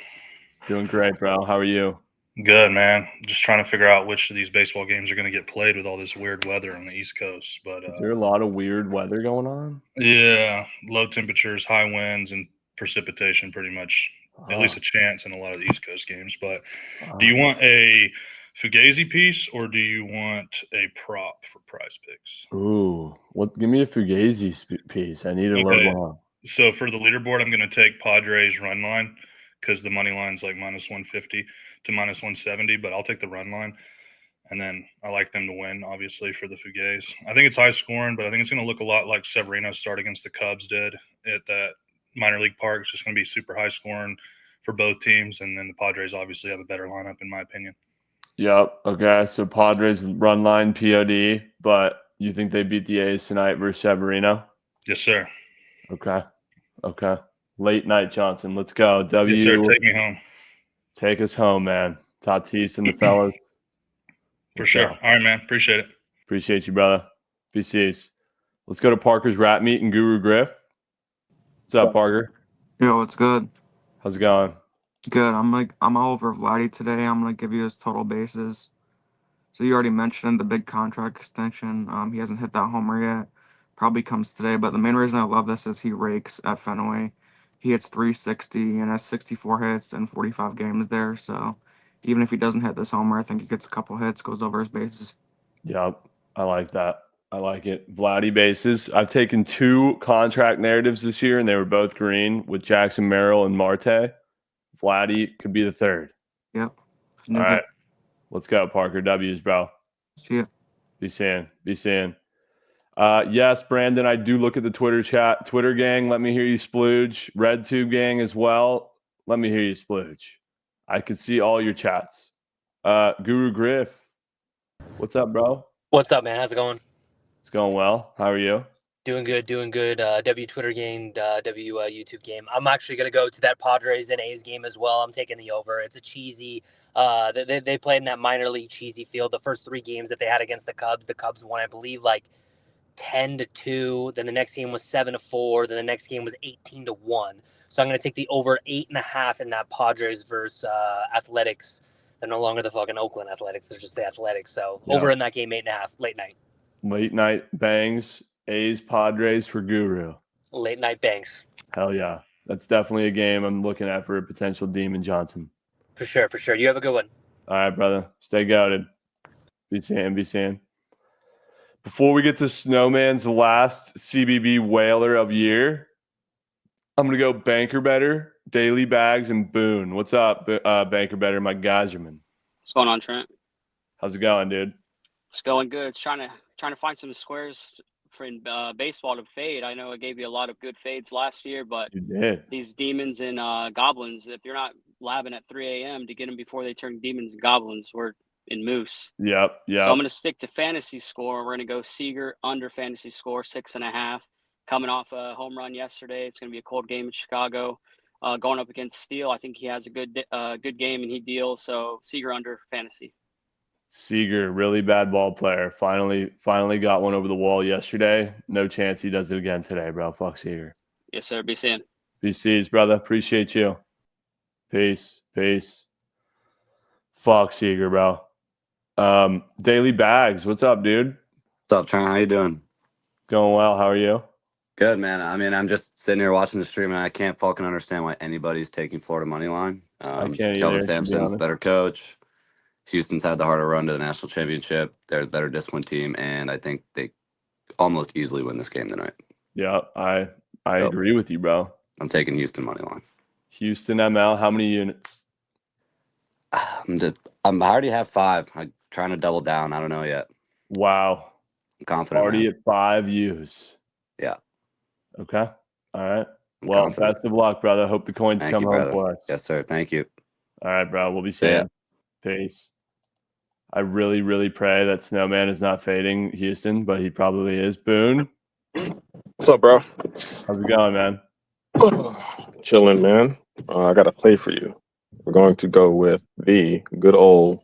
Doing great, bro. How are you? Good, man. Just trying to figure out which of these baseball games are going to get played with all this weird weather on the East Coast. But is there a lot of weird weather going on? Yeah, low temperatures, high winds, and precipitation pretty much, at least a chance in a lot of the East Coast games. But do you want a Fugazi piece or do you want a prop for Prize Picks? Ooh, give me a Fugazi piece. I need a little long. So for the leaderboard, I'm going to take Padres run line because the money line's like -150 to -170, but I'll take the run line. And then I like them to win, obviously, for the Fugazi. I think it's high scoring, but I think it's going to look a lot like Severino's start against the Cubs did at that minor league park. It's just going to be super high scoring for both teams. And then the Padres obviously have a better lineup, in my opinion. Yep. Okay. So Padres run line POD, but you think they beat the A's tonight versus Severino? Yes, sir. Okay. Okay. Late night Johnson. Let's go. W. Yes, sir. Take me home. Take us home, man. Tatis and the fellas. For sure. All right, man. Appreciate it. Appreciate you, brother. BCs. Let's go to Parker's Rat Meat and Guru Griff. What's up, Parker? Yo, what's good? How's it going? Good. I'm over Vladdy today. I'm gonna give you his total bases. So you already mentioned the big contract extension. He hasn't hit that homer yet. Probably comes today. But the main reason I love this is he rakes at Fenway. He hits 360 and has 64 hits and 45 games there. So even if he doesn't hit this homer, I think he gets a couple hits, goes over his bases. Yep. I like that. I like it. Vladdy bases. I've taken 2 contract narratives this year, and they were both green with Jackson Merrill and Marte. Vladdy could be the third. Yep. All right. Let's go, Parker. W's, bro. See ya. Be seeing. Yes, Brandon, I do look at the Twitter chat. Twitter gang, let me hear you splooge. RedTube gang as well. Let me hear you splooge. I could see all your chats. Guru Griff, what's up, bro? What's up, man? How's it going? It's going well. How are you? Doing good. W Twitter game, W YouTube game. I'm actually gonna go to that Padres and A's game as well. I'm taking the over. It's a cheesy. They played in that minor league cheesy field. The first 3 games that they had against the Cubs won, I believe, like 10-2. Then the next game was 7-4. Then the next game was 18-1. So I'm gonna take the over 8.5 in that Padres versus Athletics. They're no longer the fucking Oakland Athletics. They're just the Athletics. So over in that game, 8.5, late night. Late night bangs. A's Padres for Guru. Late night bangs. Hell yeah. That's definitely a game I'm looking at for a potential Demon Johnson. For sure. You have a good one. All right, brother. Stay goated. Be seeing. Before we get to Snowman's last CBB whaler of year, I'm going to go Banker Better, Daily Bags, and Boone. What's up, Banker Better, my geyserman? What's going on, Trent? How's it going, dude? It's going good. It's trying to find some squares for baseball to fade. I know I gave you a lot of good fades last year, but You did. these demons and goblins, if you're not labbing at 3 a.m. to get them before they turn demons and goblins, we're in Moose. Yep. So I'm going to stick to fantasy score. We're going to go Seager under fantasy score, 6.5. Coming off a home run yesterday. It's going to be a cold game in Chicago. Going up against Steele, I think he has a good game and he deals. So Seager under fantasy. Seager, really bad ball player. Finally got one over the wall yesterday. No chance he does it again today, bro. Fuck Seager. Yes, sir. Be seeing. BC's, brother. Appreciate you. Peace. Fuck Seager, bro. Daily Bags, what's up, dude? What's up, Trent? How you doing? Going well. How are you? Good, man. I mean, I'm just sitting here watching the stream, and I can't fucking understand why anybody's taking Florida money line. I can't Kelvin either, to be Sampson's the honest. better coach. Houston's had the harder run to the national championship. They're the better disciplined team, and I think they almost easily win this game tonight. Yeah, I agree with you, bro. I'm taking Houston money line. Houston ML, how many units? I already have 5. I'm trying to double down. I don't know yet. Wow. I'm confident. Already man. at 5 U's. Yeah. Okay. All right. Well, best of luck, brother. Hope the coins Thank come you, home brother. for us. Yes, sir. Thank you. All right, bro. We'll be See ya. seeing. Peace. I really, really pray that Snowman is not fading Houston, but he probably is. Boone. What's up, bro? How's it going, man? Chilling, man. I got a play for you. We're going to go with the good old.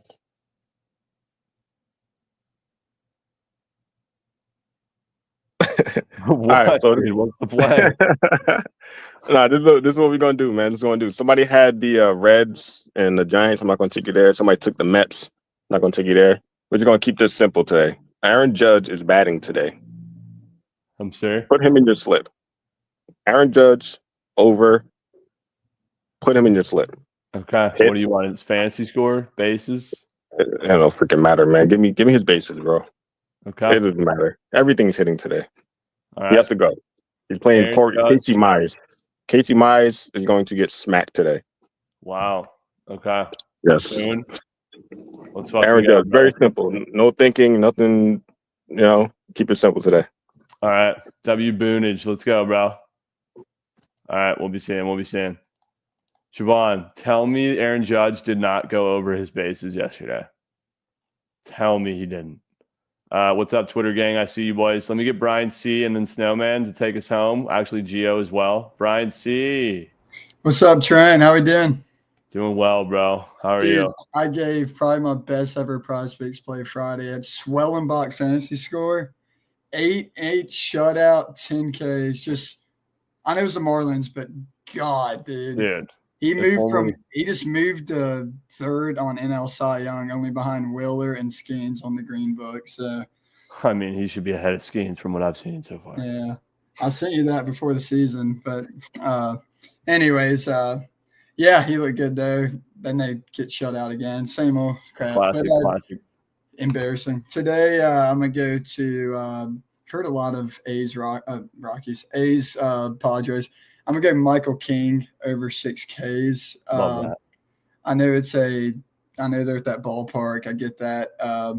What? All right, so Dude, what's the play? Nah, this is what we're gonna do, man. This is what we're gonna do. Somebody had the Reds and the Giants. I'm not gonna take you there. Somebody took the Mets. I'm not gonna take you there. We're just gonna keep this simple today. Aaron Judge is batting today. I'm sorry. Put him in your slip. Aaron Judge over. Put him in your slip. Okay. What do you want? His fantasy score? Bases? It don't freaking matter, man. Give me his bases, bro. Okay. It doesn't matter. Everything's hitting today. All He right. has to go. He's playing Aaron Judge. Casey Myers. Casey Myers is going to get smacked today. Wow. Okay. Yes. Boone. Let's fucking Aaron go, Judge. Very brother. simple. No thinking, nothing, keep it simple today. All right. W Boonage. Let's go, bro. All right. We'll be seeing. Jovan, tell me Aaron Judge did not go over his bases yesterday. Tell me he didn't. What's up, Twitter gang? I see you boys. Let me get Brian C. and then Snowman to take us home. Actually, Gio as well. Brian C. What's up, Trent? How we doing? Doing well, bro. How are Dude, you? I gave probably my best ever prize picks play Friday at Swellenbach fantasy score. 8 shutout, 10 Ks. Just I know it was the Marlins, but God, dude. He just moved to third on NL Cy Young, only behind Wheeler and Skeens on the Green Book. So I mean, he should be ahead of Skeens from what I've seen so far. yeah. I sent you that before the season. But anyways, yeah, he looked good though. Then they get shut out again. Same old crap. Classic. Embarrassing. Today, I'm gonna go to. I've heard a lot of Rockies, Padres. I'm gonna go Michael King over 6 Ks. Love that. I know they're at that ballpark. I get that. I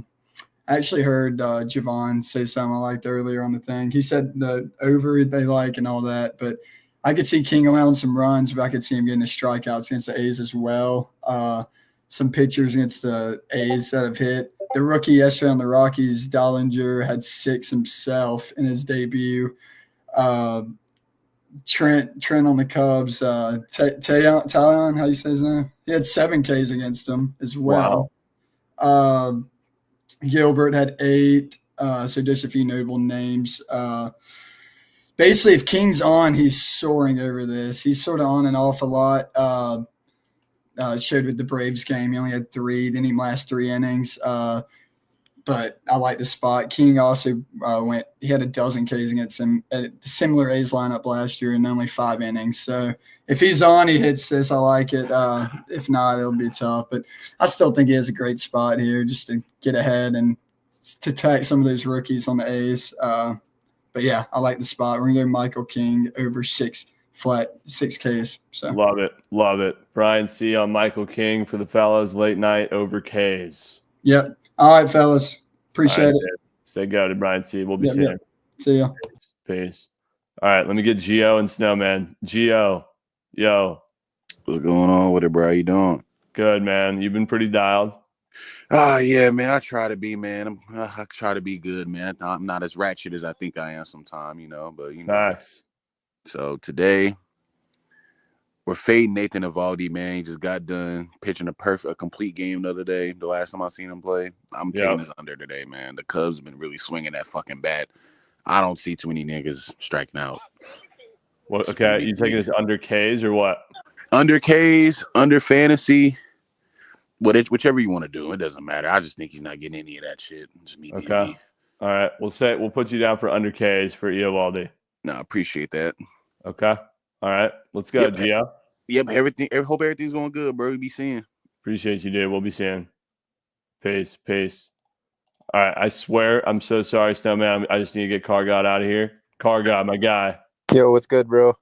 actually heard Jovan say something I liked earlier on the thing. He said the over they like and all that, but I could see King allowing some runs, but I could see him getting the strikeouts against the A's as well. Some pitchers against the A's that have hit. The rookie yesterday on the Rockies, Dollinger, had 6 himself in his debut. Trent on the Cubs. Tyon, how you say his name? He had 7 Ks against him as well. Wow. Gilbert had 8. So just a few notable names. Basically, if King's on, he's soaring over this. He's sort of on and off a lot. Showed with the Braves game. He only had 3. Didn't even last 3 innings. But I like the spot. King also he had a dozen Ks against him at the similar A's lineup last year in only 5 innings. So if he's on, he hits this. I like it. If not, it'll be tough. But I still think he has a great spot here just to get ahead and to attack some of those rookies on the A's. But yeah, I like the spot. We're gonna go Michael King over 6 Ks. So Love it. Brian C on Michael King for the fellas. Late night over Ks. Yep. All right, fellas. Appreciate it. Dude. Stay goated, Brian C. We'll be seeing you. See ya. Peace. All right, let me get Gio and Snowman. Gio, yo. What's going on with it, bro? How you doing? Good, man. You've been pretty dialed. Yeah, man. I try to be, man. I try to be good, man. I'm not as ratchet as I think I am sometimes, but Facts. So today, we're fading Nathan Eovaldi, man. He just got done pitching a complete game the other day. The last time I seen him play, I'm taking this under today, man. The Cubs have been really swinging that fucking bat. I don't see too many niggas striking out. Well, okay, you taking this under Ks or what? Under Ks, under fantasy, whichever you want to do. It doesn't matter. I just think he's not getting any of that shit. Just me. Okay. All right. We'll put you down for under Ks for Eovaldi. No, I appreciate that. Okay. All right. Let's go, Gio. Yep. Hope everything's going good, bro. We'll be seeing. Appreciate you, dude. We'll be seeing. Peace. All right. I swear, I'm so sorry, Snowman. I just need to get Car God out of here. Car God, my guy. Yo, what's good, bro?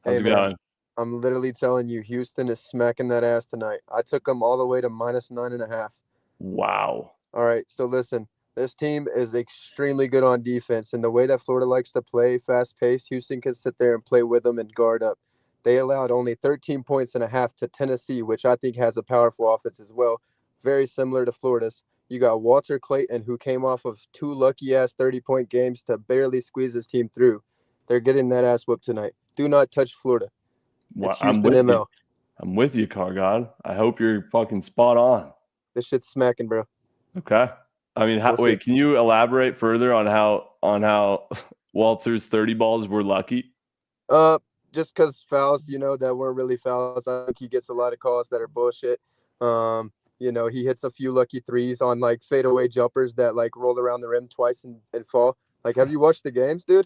How's it going? I'm literally telling you, Houston is smacking that ass tonight. I took them all the way to -9.5. Wow. All right. So listen, this team is extremely good on defense. And the way that Florida likes to play fast-paced, Houston can sit there and play with them and guard up. They allowed only 13.5 points to Tennessee, which I think has a powerful offense as well. Very similar to Florida's. You got Walter Clayton, who came off of 2 lucky-ass 30-point games to barely squeeze his team through. They're getting that ass whooped tonight. Do not touch Florida. Well, It's Houston ML. I'm with you, Car God. I hope you're fucking spot on. This shit's smacking, bro. Okay. I mean, can you elaborate further on how Walter's 30 balls were lucky? Just because fouls, that weren't really fouls. I think he gets a lot of calls that are bullshit. He hits a few lucky threes on like fadeaway jumpers that like roll around the rim twice and fall. Like, have you watched the games, dude?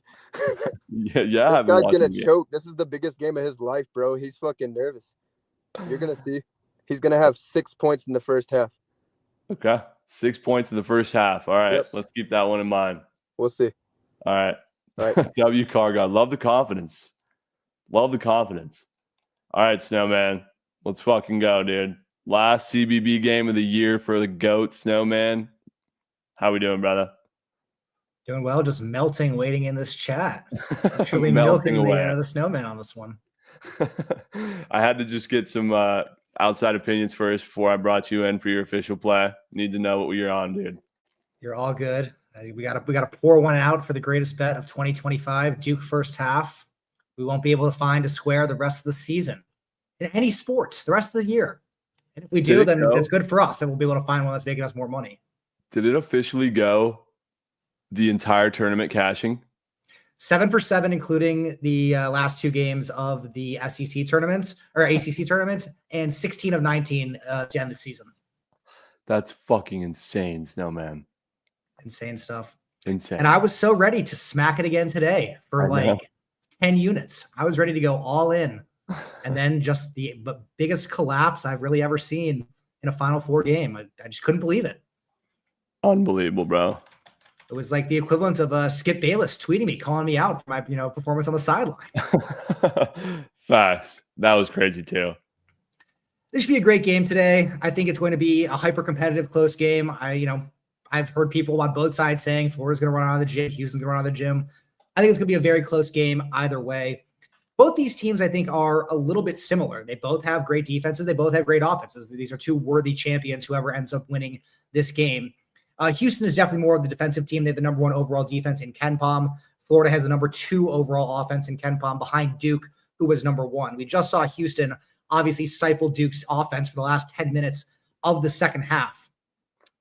Yeah. This guy's gonna choke. This is the biggest game of his life, bro. He's fucking nervous. You're gonna see. He's gonna have 6 points in the first half. Okay. 6 points in the first half. All right. Yep. Let's keep that one in mind. We'll see. All right. W Car God. Love the confidence. All right, Snowman. Let's fucking go, dude. Last CBB game of the year for the GOAT, Snowman. How we doing, brother? Doing well. Just melting, waiting in this chat. Actually Melting milking away. the Snowman on this one. I had to just get some outside opinions first before I brought you in for your official play. Need to know what you're on, dude. You're all good. We gotta pour one out for the greatest bet of 2025. Duke first half. We won't be able to find a square the rest of the season in any sports the rest of the year. And if we do, then that's good for us. Then we'll be able to find one that's making us more money. Did it officially go the entire tournament cashing? 7 for 7, including the last 2 games of the SEC tournaments or ACC tournaments, and 16 of 19 to end the season. That's fucking insane, Snowman. Insane stuff. Insane. And I was so ready to smack it again today for like 10 units. I was ready to go all in. And then just the biggest collapse I've really ever seen in a Final Four game. I just couldn't believe it. Unbelievable, bro. It was like the equivalent of Skip Bayless tweeting me, calling me out for my performance on the sideline. Facts. That was crazy too. This should be a great game today. I think it's going to be a hyper-competitive, close game. I've heard people on both sides saying Florida's going to run out of the gym, Houston's going to run out of the gym. I think it's going to be a very close game either way. Both these teams, I think, are a little bit similar. They both have great defenses. They both have great offenses. These are 2 worthy champions, whoever ends up winning this game. Houston is definitely more of the defensive team. They have the number 1 overall defense in KenPom. Florida has the number 2 overall offense in KenPom behind Duke, who was number 1. We just saw Houston obviously stifle Duke's offense for the last 10 minutes of the second half.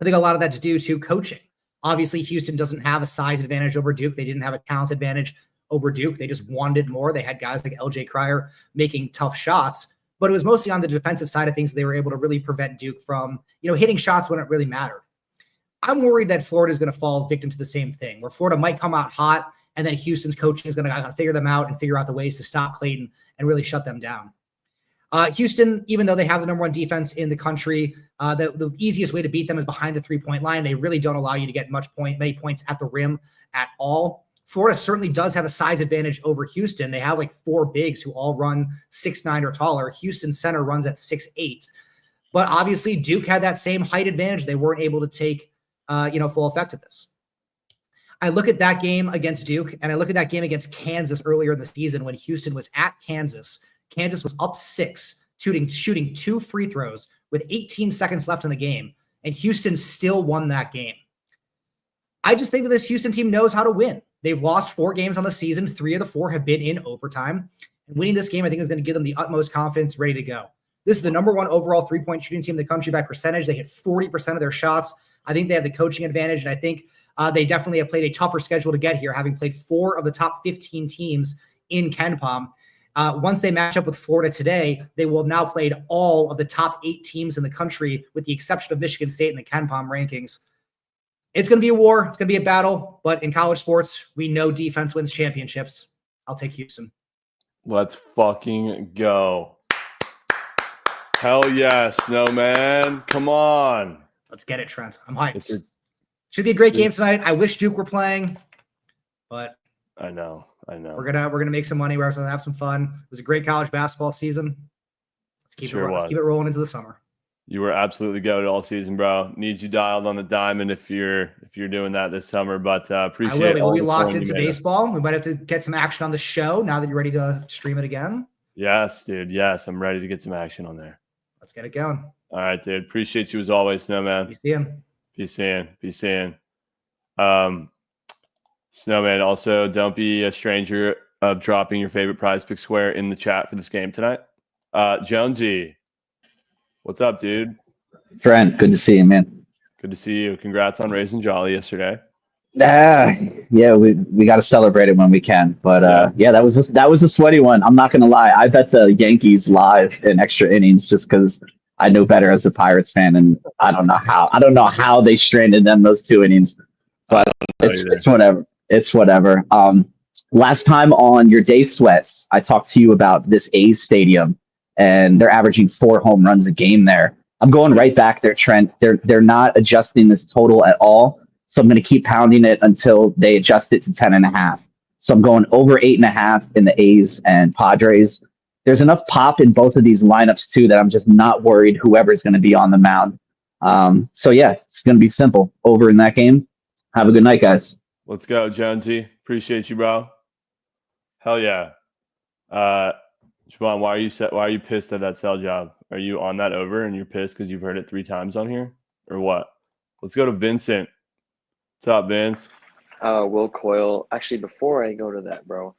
I think a lot of that's due to coaching. Obviously, Houston doesn't have a size advantage over Duke. They didn't have a talent advantage over Duke. They just wanted more. They had guys like LJ Cryer making tough shots, but it was mostly on the defensive side of things. They were able to really prevent Duke from, hitting shots when it really mattered. I'm worried that Florida is going to fall victim to the same thing, where Florida might come out hot, and then Houston's coaching is going to figure them out and figure out the ways to stop Clayton and really shut them down. Houston, even though they have the number 1 defense in the country, the easiest way to beat them is behind the 3-point line. They really don't allow you to get many points at the rim at all. Florida certainly does have a size advantage over Houston. They have like 4 bigs who all run 6'9" or taller. Houston center runs at 6'8". But obviously Duke had that same height advantage. They weren't able to take full effect of this. I look at that game against Duke, and I look at that game against Kansas earlier in the season when Houston was at Kansas. Kansas was up 6, shooting 2 free throws with 18 seconds left in the game, and Houston still won that game. I just think that this Houston team knows how to win. They've lost 4 games on the season. 3 of the 4 have been in overtime. And winning this game, I think, is going to give them the utmost confidence, ready to go. This is the number 1 overall 3-point shooting team in the country by percentage. They hit 40% of their shots. I think they have the coaching advantage, and I think they definitely have played a tougher schedule to get here, having played 4 of the top 15 teams in KenPom. Once they match up with Florida today, they will have now played all of the top 8 teams in the country, with the exception of Michigan State in the KenPom rankings. It's going to be a war. It's going to be a battle. But in college sports, we know defense wins championships. I'll take Houston. Let's fucking go. Hell yes, Snowman. Come on. Let's get it, Trent. I'm hyped. Should be a great game tonight. I wish Duke were playing, but I know. We're gonna make some money. We're gonna have some fun. It was a great college basketball season. Let's keep it rolling into the summer. You were absolutely goated all season, bro. Need you dialed on the diamond if you're doing that this summer. But appreciate it. We'll be locked into baseball. We might have to get some action on the show now that you're ready to stream it again. Yes, dude. Yes, I'm ready to get some action on there. Let's get it going. All right, dude. Appreciate you as always, Snowman. Be seeing. Snowman, also don't be a stranger of dropping your favorite prize pick square in the chat for this game tonight. Jonesy, what's up, dude? Trent, good to see you, man. Good to see you. Congrats on raising Jolly yesterday. Yeah, we got to celebrate it when we can. But that was a sweaty one. I'm not gonna lie. I bet the Yankees live in extra innings just because I know better as a Pirates fan, and I don't know how they stranded them those 2 innings. But it's whatever. It's whatever. Last time on your day sweats, I talked to you about this A's stadium, and they're averaging 4 home runs a game there. I'm going right back there, Trent. They're not adjusting this total at all. So I'm going to keep pounding it until they adjust it to 10.5. So I'm going over 8.5 in the A's and Padres. There's enough pop in both of these lineups too that I'm just not worried whoever's going to be on the mound. So yeah, it's going to be simple. Over in that game. Have a good night, guys. Let's go, Jonesy. Appreciate you, bro. Hell yeah. Jovan, why are you pissed at that sell job? Are you on that over and you're pissed because you've heard it 3 times on here, or what? Let's go to Vincent. What's up, Vince? Will Coyle. Actually, before I go to that, bro,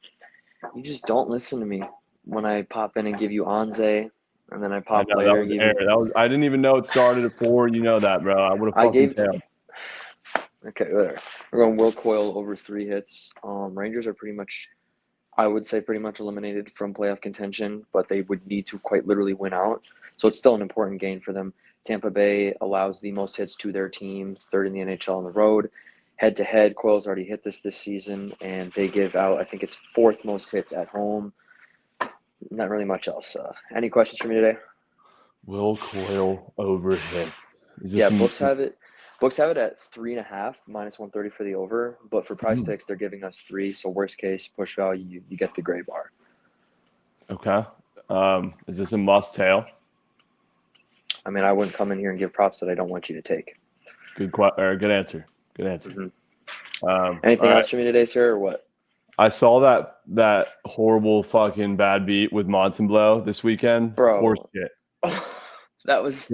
you just don't listen to me when I pop in and give you Anze, and then I I pop know that later and was give air. you. That was. I didn't even know it started at 4. You know that, bro. I would have I fucking gave. tailed. Okay, whatever. We're going Will Coyle over 3 hits. Rangers are pretty much, I would say, pretty much eliminated from playoff contention, but they would need to quite literally win out. So it's still an important game for them. Tampa Bay allows the most hits to their team, 3rd in the NHL on the road. Head to head, Coyle's already hit this season, and they give out, I think it's 4th most hits at home. Not really much else. Any questions for me today? Will Coyle over hit. Is this Yeah, some, books have it. Books have it at 3.5 minus 130 for the over, but for Price Picks they're giving us 3. So worst case push value, you get the gray bar. Okay. Is this a must tail? I mean, I wouldn't come in here and give props that I don't want you to take. Good answer. Good answer. Anything all else for me today, sir, or what? I saw that horrible fucking bad beat with Montembeau this weekend. Bro. Horse shit. That was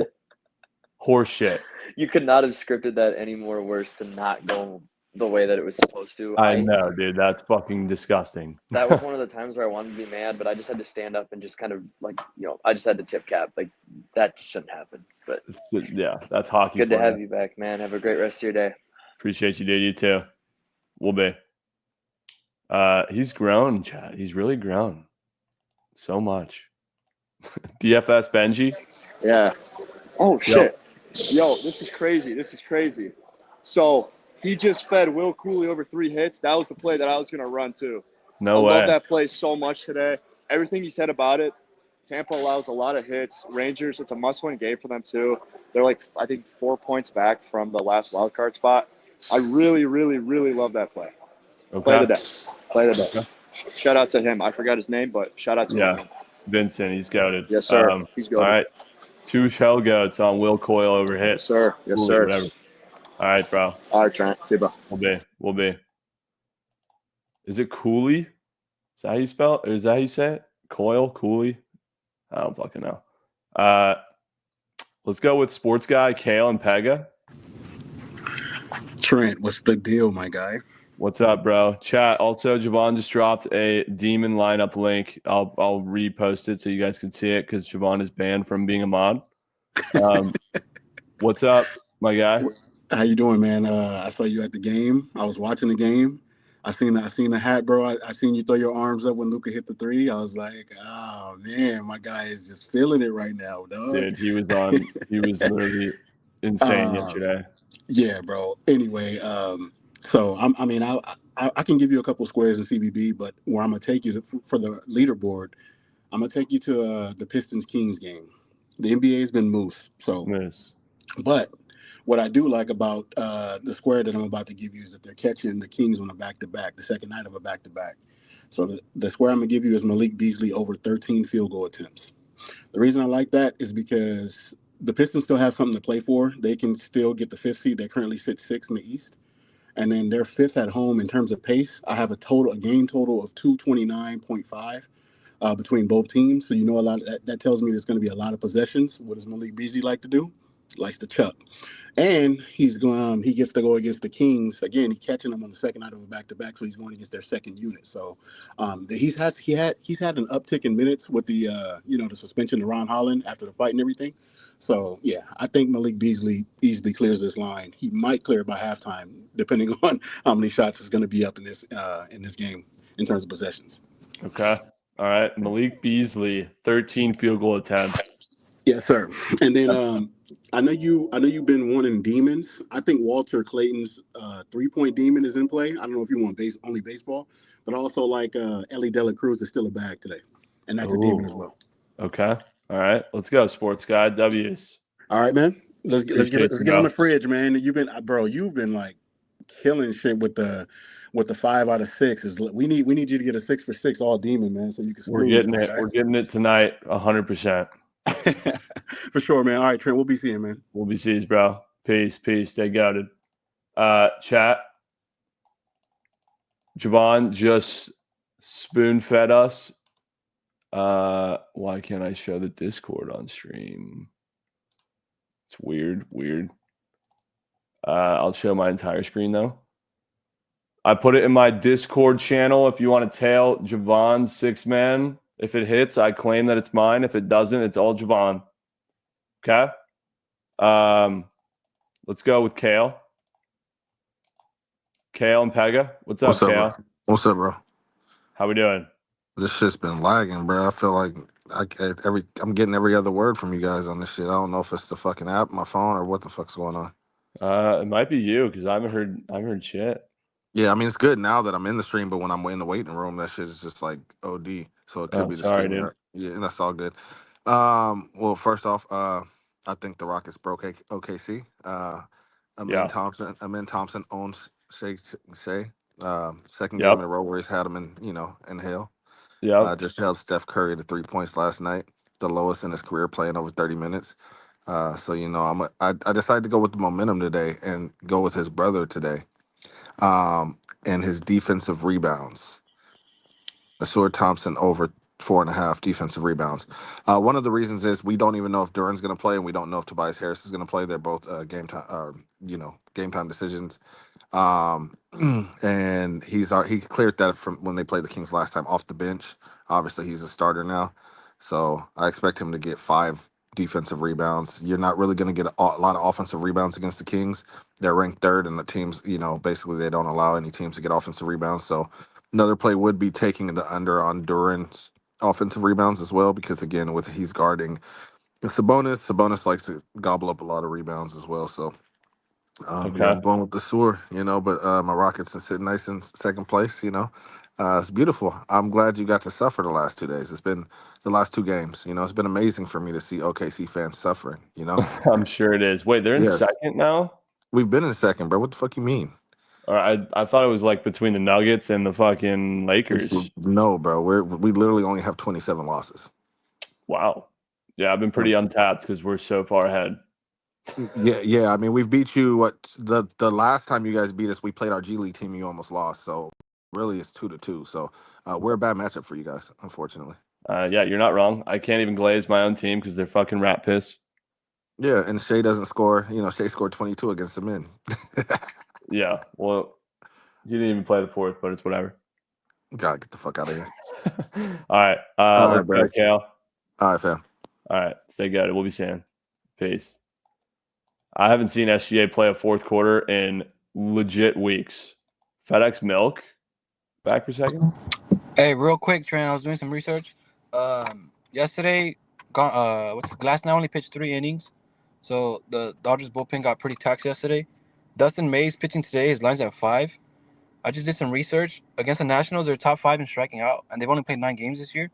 Horse shit. You could not have scripted that any more worse to not go the way that it was supposed to. I know, dude. That's fucking disgusting. That was one of the times where I wanted to be mad, but I just had to stand up and just kind of I just had to tip cap. Like that just shouldn't happen. But yeah, that's hockey. Good to have you back, man. Have a great rest of your day. Appreciate you, dude. You too. Will be. He's grown, Chad. He's really grown so much. DFS Benji. Yeah. Oh shit. Yo, this is crazy. This is crazy. So he just fed Will Cooley over 3 hits. That was the play that I was gonna run too. No I way. love that play so much today. Everything you said about it. Tampa allows a lot of hits. Rangers, it's a must-win game for them too. They're like, I think, 4 points back from the last wild card spot. I really, really, really love that play. Okay. Play the day. Play the day. Shout out to him. I forgot his name, but shout out to him. Vincent, he's goated. Yes, sir. He's goated. All right. 2 shell goats on Will Coyle over hits. Yes, sir. Yes, Ooh, sir. Whatever. All right, bro. All right, Trent. See you, bro. Will be. Is it Cooley? Is that how you spell it? Or is that how you say it? Coyle? Cooley? I don't fucking know. Let's go with sports guy, Kale and Pega. Trent, what's the deal, my guy? What's up, bro? Chat. Also, Jovan just dropped a demon lineup link. I'll repost it so you guys can see it because Jovan is banned from being a mod. What's up, my guy? How you doing, man? I saw you at the game. I was watching the game. I seen the hat, bro. I seen you throw your arms up when Luka hit the 3. I was like, oh man, my guy is just feeling it right now, dog. Dude, he was literally insane yesterday. Yeah, bro. Anyway, so I can give you a couple squares in CBB, but where I'm gonna take you for the leaderboard, I'm gonna take you to the Pistons Kings game. The NBA has been moose, so. Yes. But what I do like about the square that I'm about to give you is that they're catching the Kings on a back-to-back, the second night of a back-to-back. So the square I'm gonna give you is Malik Beasley over 13 field goal attempts. The reason I like that is because the Pistons still have something to play for. They can still get the 5th seed. They currently sit 6th in the East. And then they're 5th at home in terms of pace. I have a game total of 229.5 between both teams. So you know that tells me there's going to be a lot of possessions. What does Malik Beasley like to do? Likes to chuck. And he gets to go against the Kings. Again, he's catching them on the second night of a back-to-back, so he's going against their second unit. So he's had an uptick in minutes with the the suspension to Ron Holland after the fight and everything. So yeah, I think Malik Beasley easily clears this line. He might clear it by halftime, depending on how many shots is going to be up in this game in terms of possessions. Okay. All right. Malik Beasley, 13 field goal attempts. Yes, sir. And then I know you've been wanting demons. I think Walter Clayton's 3-point demon is in play. I don't know if you want only baseball, but also like Ellie Dela Cruz is still a bag today, and that's a demon as well. Okay. All right. Let's go, sports guy. W's. All right, man. Let's get on the fridge, man. You've been like killing shit with the 5 out of 6. We need you to get a 6 for 6 all demon, man. So you can. We're getting it. We're getting it tonight, 100%. For sure, man. All right, Trent. We'll be seeing, man. We'll be seeing, bro. Peace. Stay goated. Chat. Jovan just spoon-fed us. Why can't I show the Discord on stream? It's weird. I'll show my entire screen though. I put it in my Discord channel. If you want to tail Jovan's 6-man, if it hits, I claim that it's mine. If it doesn't, it's all Jovan. Okay. Let's go with Kale. Kale and Pega. What's up, Kale? Bro? What's up, bro? How we doing? This shit's been lagging, bro. I feel like I'm getting every other word from you guys on this shit. I don't know if it's the fucking app, my phone, or what the fuck's going on. It might be you because I haven't heard shit. Yeah, I mean it's good now that I'm in the stream, but when I'm in the waiting room, that shit is just like OD. So it could be the sorry, stream. dude. Yeah, that's all good. Well, first off, I think the Rockets broke OKC. Amin Thompson owns Shea. Second game in a row where he's had him in hell. Yeah. Just held Steph Curry to 3 points last night, the lowest in his career, playing over 30 minutes. So I decided to go with the momentum today and go with his brother today, and his defensive rebounds. Asur Thompson over 4.5 defensive rebounds. One of the reasons is we don't even know if Duran's going to play, and we don't know if Tobias Harris is going to play. They're both game time decisions. And he cleared that from when they played the Kings last time off the bench. Obviously, he's a starter now, so I expect him to get 5 defensive rebounds. You're not really going to get a lot of offensive rebounds against the Kings. They're ranked 3rd, and the teams, basically they don't allow any teams to get offensive rebounds. So another play would be taking the under on Duran's offensive rebounds as well, because again, he's guarding Sabonis likes to gobble up a lot of rebounds as well. So. Yeah, I'm going with the sewer, but my Rockets are sitting nice in second place, It's beautiful. I'm glad you got to suffer the last 2 days. It's been the last 2 games, it's been amazing for me to see OKC fans suffering, I'm sure it is. Wait, they're in second now? We've been in second, bro. What the fuck you mean? All right, I thought it was like between the Nuggets and the fucking Lakers. No, bro. We literally only have 27 losses. Wow. Yeah, I've been pretty untapped because we're so far ahead. Yeah. I mean, we've beat you. The last time you guys beat us, we played our G League team and you almost lost. So really, it's 2-2. So we're a bad matchup for you guys, unfortunately. Yeah, you're not wrong. I can't even glaze my own team because they're fucking rat piss. Yeah, and Shea doesn't score. Shea scored 22 against the men. Yeah, well, he didn't even play the 4th, but it's whatever. God, get the fuck out of here. All right, let's go, Kale. All right, fam. All right, stay good. We'll be seeing. Peace. I haven't seen SGA play a 4th quarter in legit weeks. FedEx Milk, back for a second. Hey, real quick, Trent. I was doing some research. Yesterday, Glassnow only pitched 3 innings, so the Dodgers bullpen got pretty taxed yesterday. Dustin May's pitching today. His line's at 5. I just did some research against the Nationals. They're top 5 in striking out, and they've only played 9 games this year.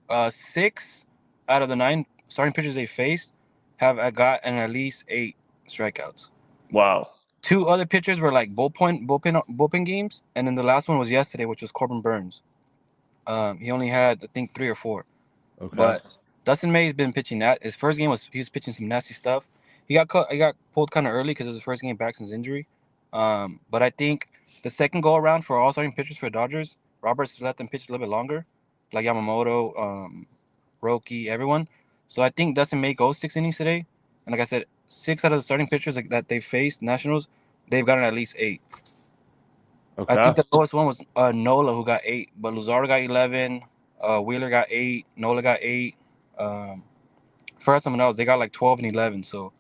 6 out of the 9 starting pitchers they faced have gotten at least 8 strikeouts. Wow. 2 other pitchers were like bullpen games, and then the last one was yesterday, which was Corbin Burns. He only had, I think, 3 or 4. Okay. But Dustin May's been pitching that. His first game he was pitching some nasty stuff. He got pulled kind of early because it was his first game back since injury. But I think the second go around for all starting pitchers for Dodgers, Roberts let them pitch a little bit longer, like Yamamoto, Roki, everyone. So I think Dustin May goes 6 innings today. And like I said, 6 out of the starting pitchers that they faced, Nationals, they've gotten at least 8. Okay. I think the lowest one was Nola, who got 8, but Luzardo got 11, Wheeler got 8, Nola got 8. For someone else, they got like 12 and 11. So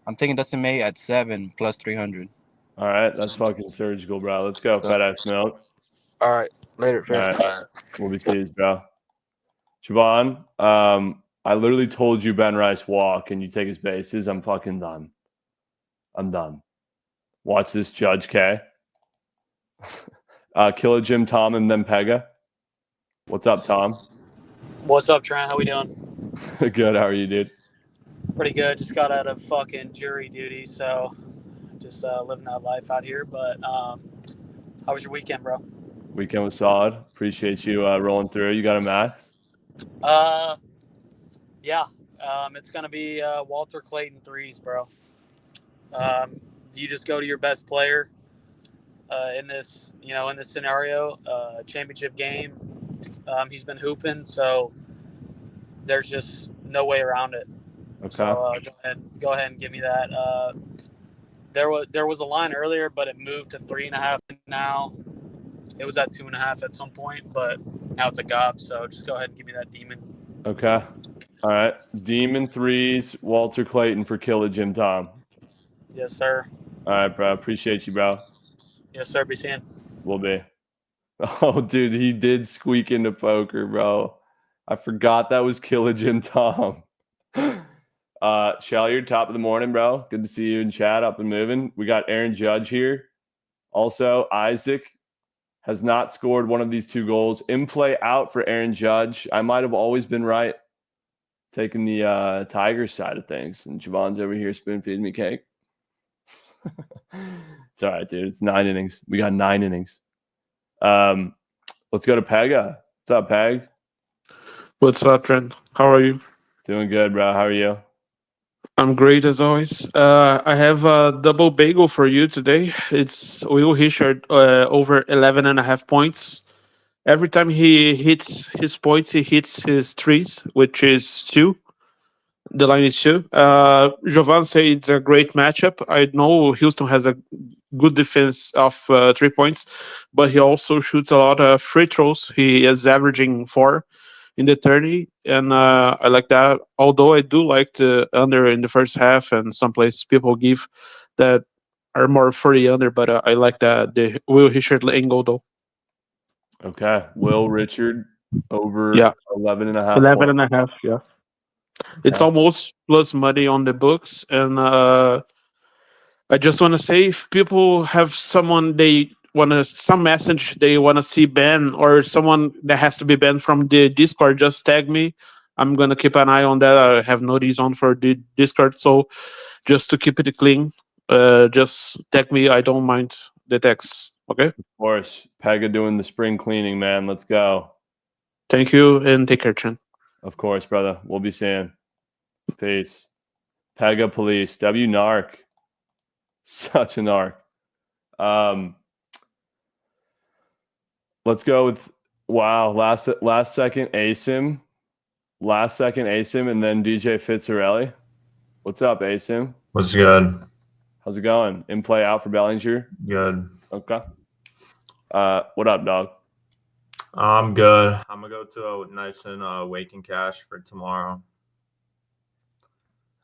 I'm taking Dustin May at 7 plus 300. All right, that's fucking surgical, bro. Let's go, FedEx Milk. All right, later. All right, we'll be seeing, bro. Jovan, I literally told you Ben Rice walk and you take his bases. I'm fucking done. I'm done. Watch this, Judge K. Kill a Jim Tom and then Pega. What's up, Tom? What's up, Trent? How we doing? Good. How are you, dude? Pretty good. Just got out of fucking jury duty, so just living that life out here. But how was your weekend, bro? Weekend was solid. Appreciate you rolling through. You got a max? Yeah. It's gonna be Walter Clayton threes, bro. Do you just go to your best player in this scenario? Championship game. He's been hooping, so there's just no way around it. Okay. So go ahead and give me that. there was a line earlier, but it moved to 3.5 now. It was at 2.5 at some point, but now it's a gob. So just go ahead and give me that demon. Okay. All right. Demon 3s, Walter Clayton for Killer Jim Tom. Yes, sir. All right, bro. Appreciate you, bro. Yes, sir. Be seeing. Will be. Oh, dude, he did squeak into poker, bro. I forgot that was Killer Jim Tom. Shelliard, top of the morning, bro. Good to see you in chat, up and moving. We got Aaron Judge here. Also, Isaac has not scored one of these 2 goals. In play out for Aaron Judge. I might have always been right, taking the Tigers side of things. And Javon's over here spoon feeding me cake. It's all right, dude. It's 9 innings. We got 9 innings. Let's go to Pega. What's up, Peg? What's up, Trent? How are you? Doing good, bro. How are you? I'm great as always. I have a double bagel for you today. It's Will Richard over 11.5 points. Every time he hits his points, he hits his threes, which is 2. The line is 2. Jovan said it's a great matchup. I know Houston has a good defense of 3 points, but he also shoots a lot of free throws. He is averaging 4 in the 30, and I like that. Although I do like the under in the first half, and some places people give that are more for the under, but I like that the Will Richard angle though. Okay. Will Richard over Yeah. 11.5 11.5, yeah. It's Okay. almost plus money on the books, and I just want to say, if people have someone some message they want to see banned, or someone that has to be banned from the Discord, just tag me. I'm gonna keep an eye on that. I have notice on for the Discord, so just to keep it clean, just tag me. I don't mind the text. Okay. Of course. Pega doing the spring cleaning, man. Let's go. Thank you, and take care, Chen. Of course, brother. We'll be seeing. Peace. Pega Police. W Narc. Such a narc. Let's go with last second ASIM. Last second ASIM, and then DJ Fitzarelli. What's up, ASIM? What's good? How's it going? In play out for Bellinger? Good. Okay. What up, dog? I'm good. I'm gonna go to a nice and waking cash for tomorrow.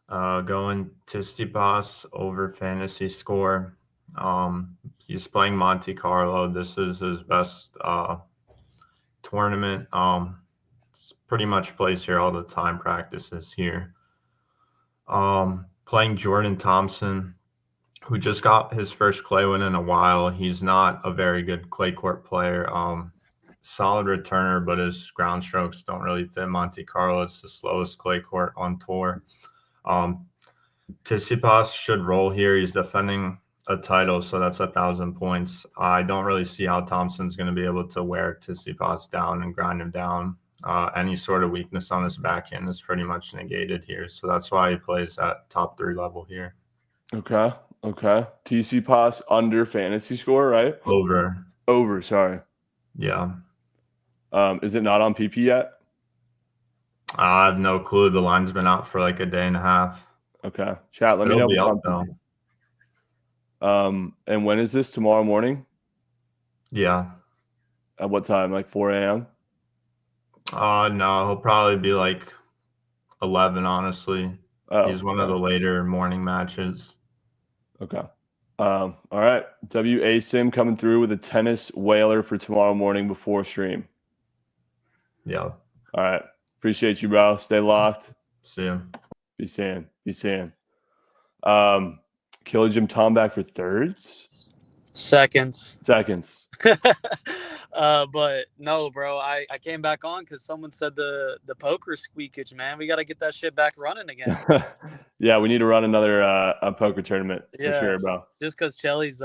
Going to Tsitsipas over fantasy score. He's playing Monte Carlo. This is his best tournament. It's pretty much plays here all the time. Practices here. Playing Jordan Thompson, who just got his first clay win in a while. He's not a very good clay court player. Solid returner, but his ground strokes don't really fit Monte Carlo. It's the slowest clay court on tour. Tsitsipas should roll here. He's defending a title, so that's 1,000 points. I don't really see how Thompson's going to be able to wear Tsitsipas down and grind him down. Any sort of weakness on his backhand is pretty much negated here, so that's why he plays at top 3 level here. Okay. Tsitsipas under fantasy score, right? Over. Sorry. Yeah. Is it not on PP yet? I have no clue. The line's been out for like a day and a half. Okay. Chat, let me know. And when is this? Tomorrow morning? Yeah. At what time? Like 4 a.m.? No, he'll probably be like 11, honestly. He's one of the later morning matches. Okay. All right. WA Sim coming through with a tennis whaler for tomorrow morning before stream. Yeah. All right. Appreciate you, bro. Stay locked. See ya. Be seeing. Killer Jim Tom back for thirds? Seconds. But no, bro, I came back on because someone said the poker squeakage, man. We got to get that shit back running again. Yeah, we need to run another a poker tournament for sure, bro. Just because Chelly's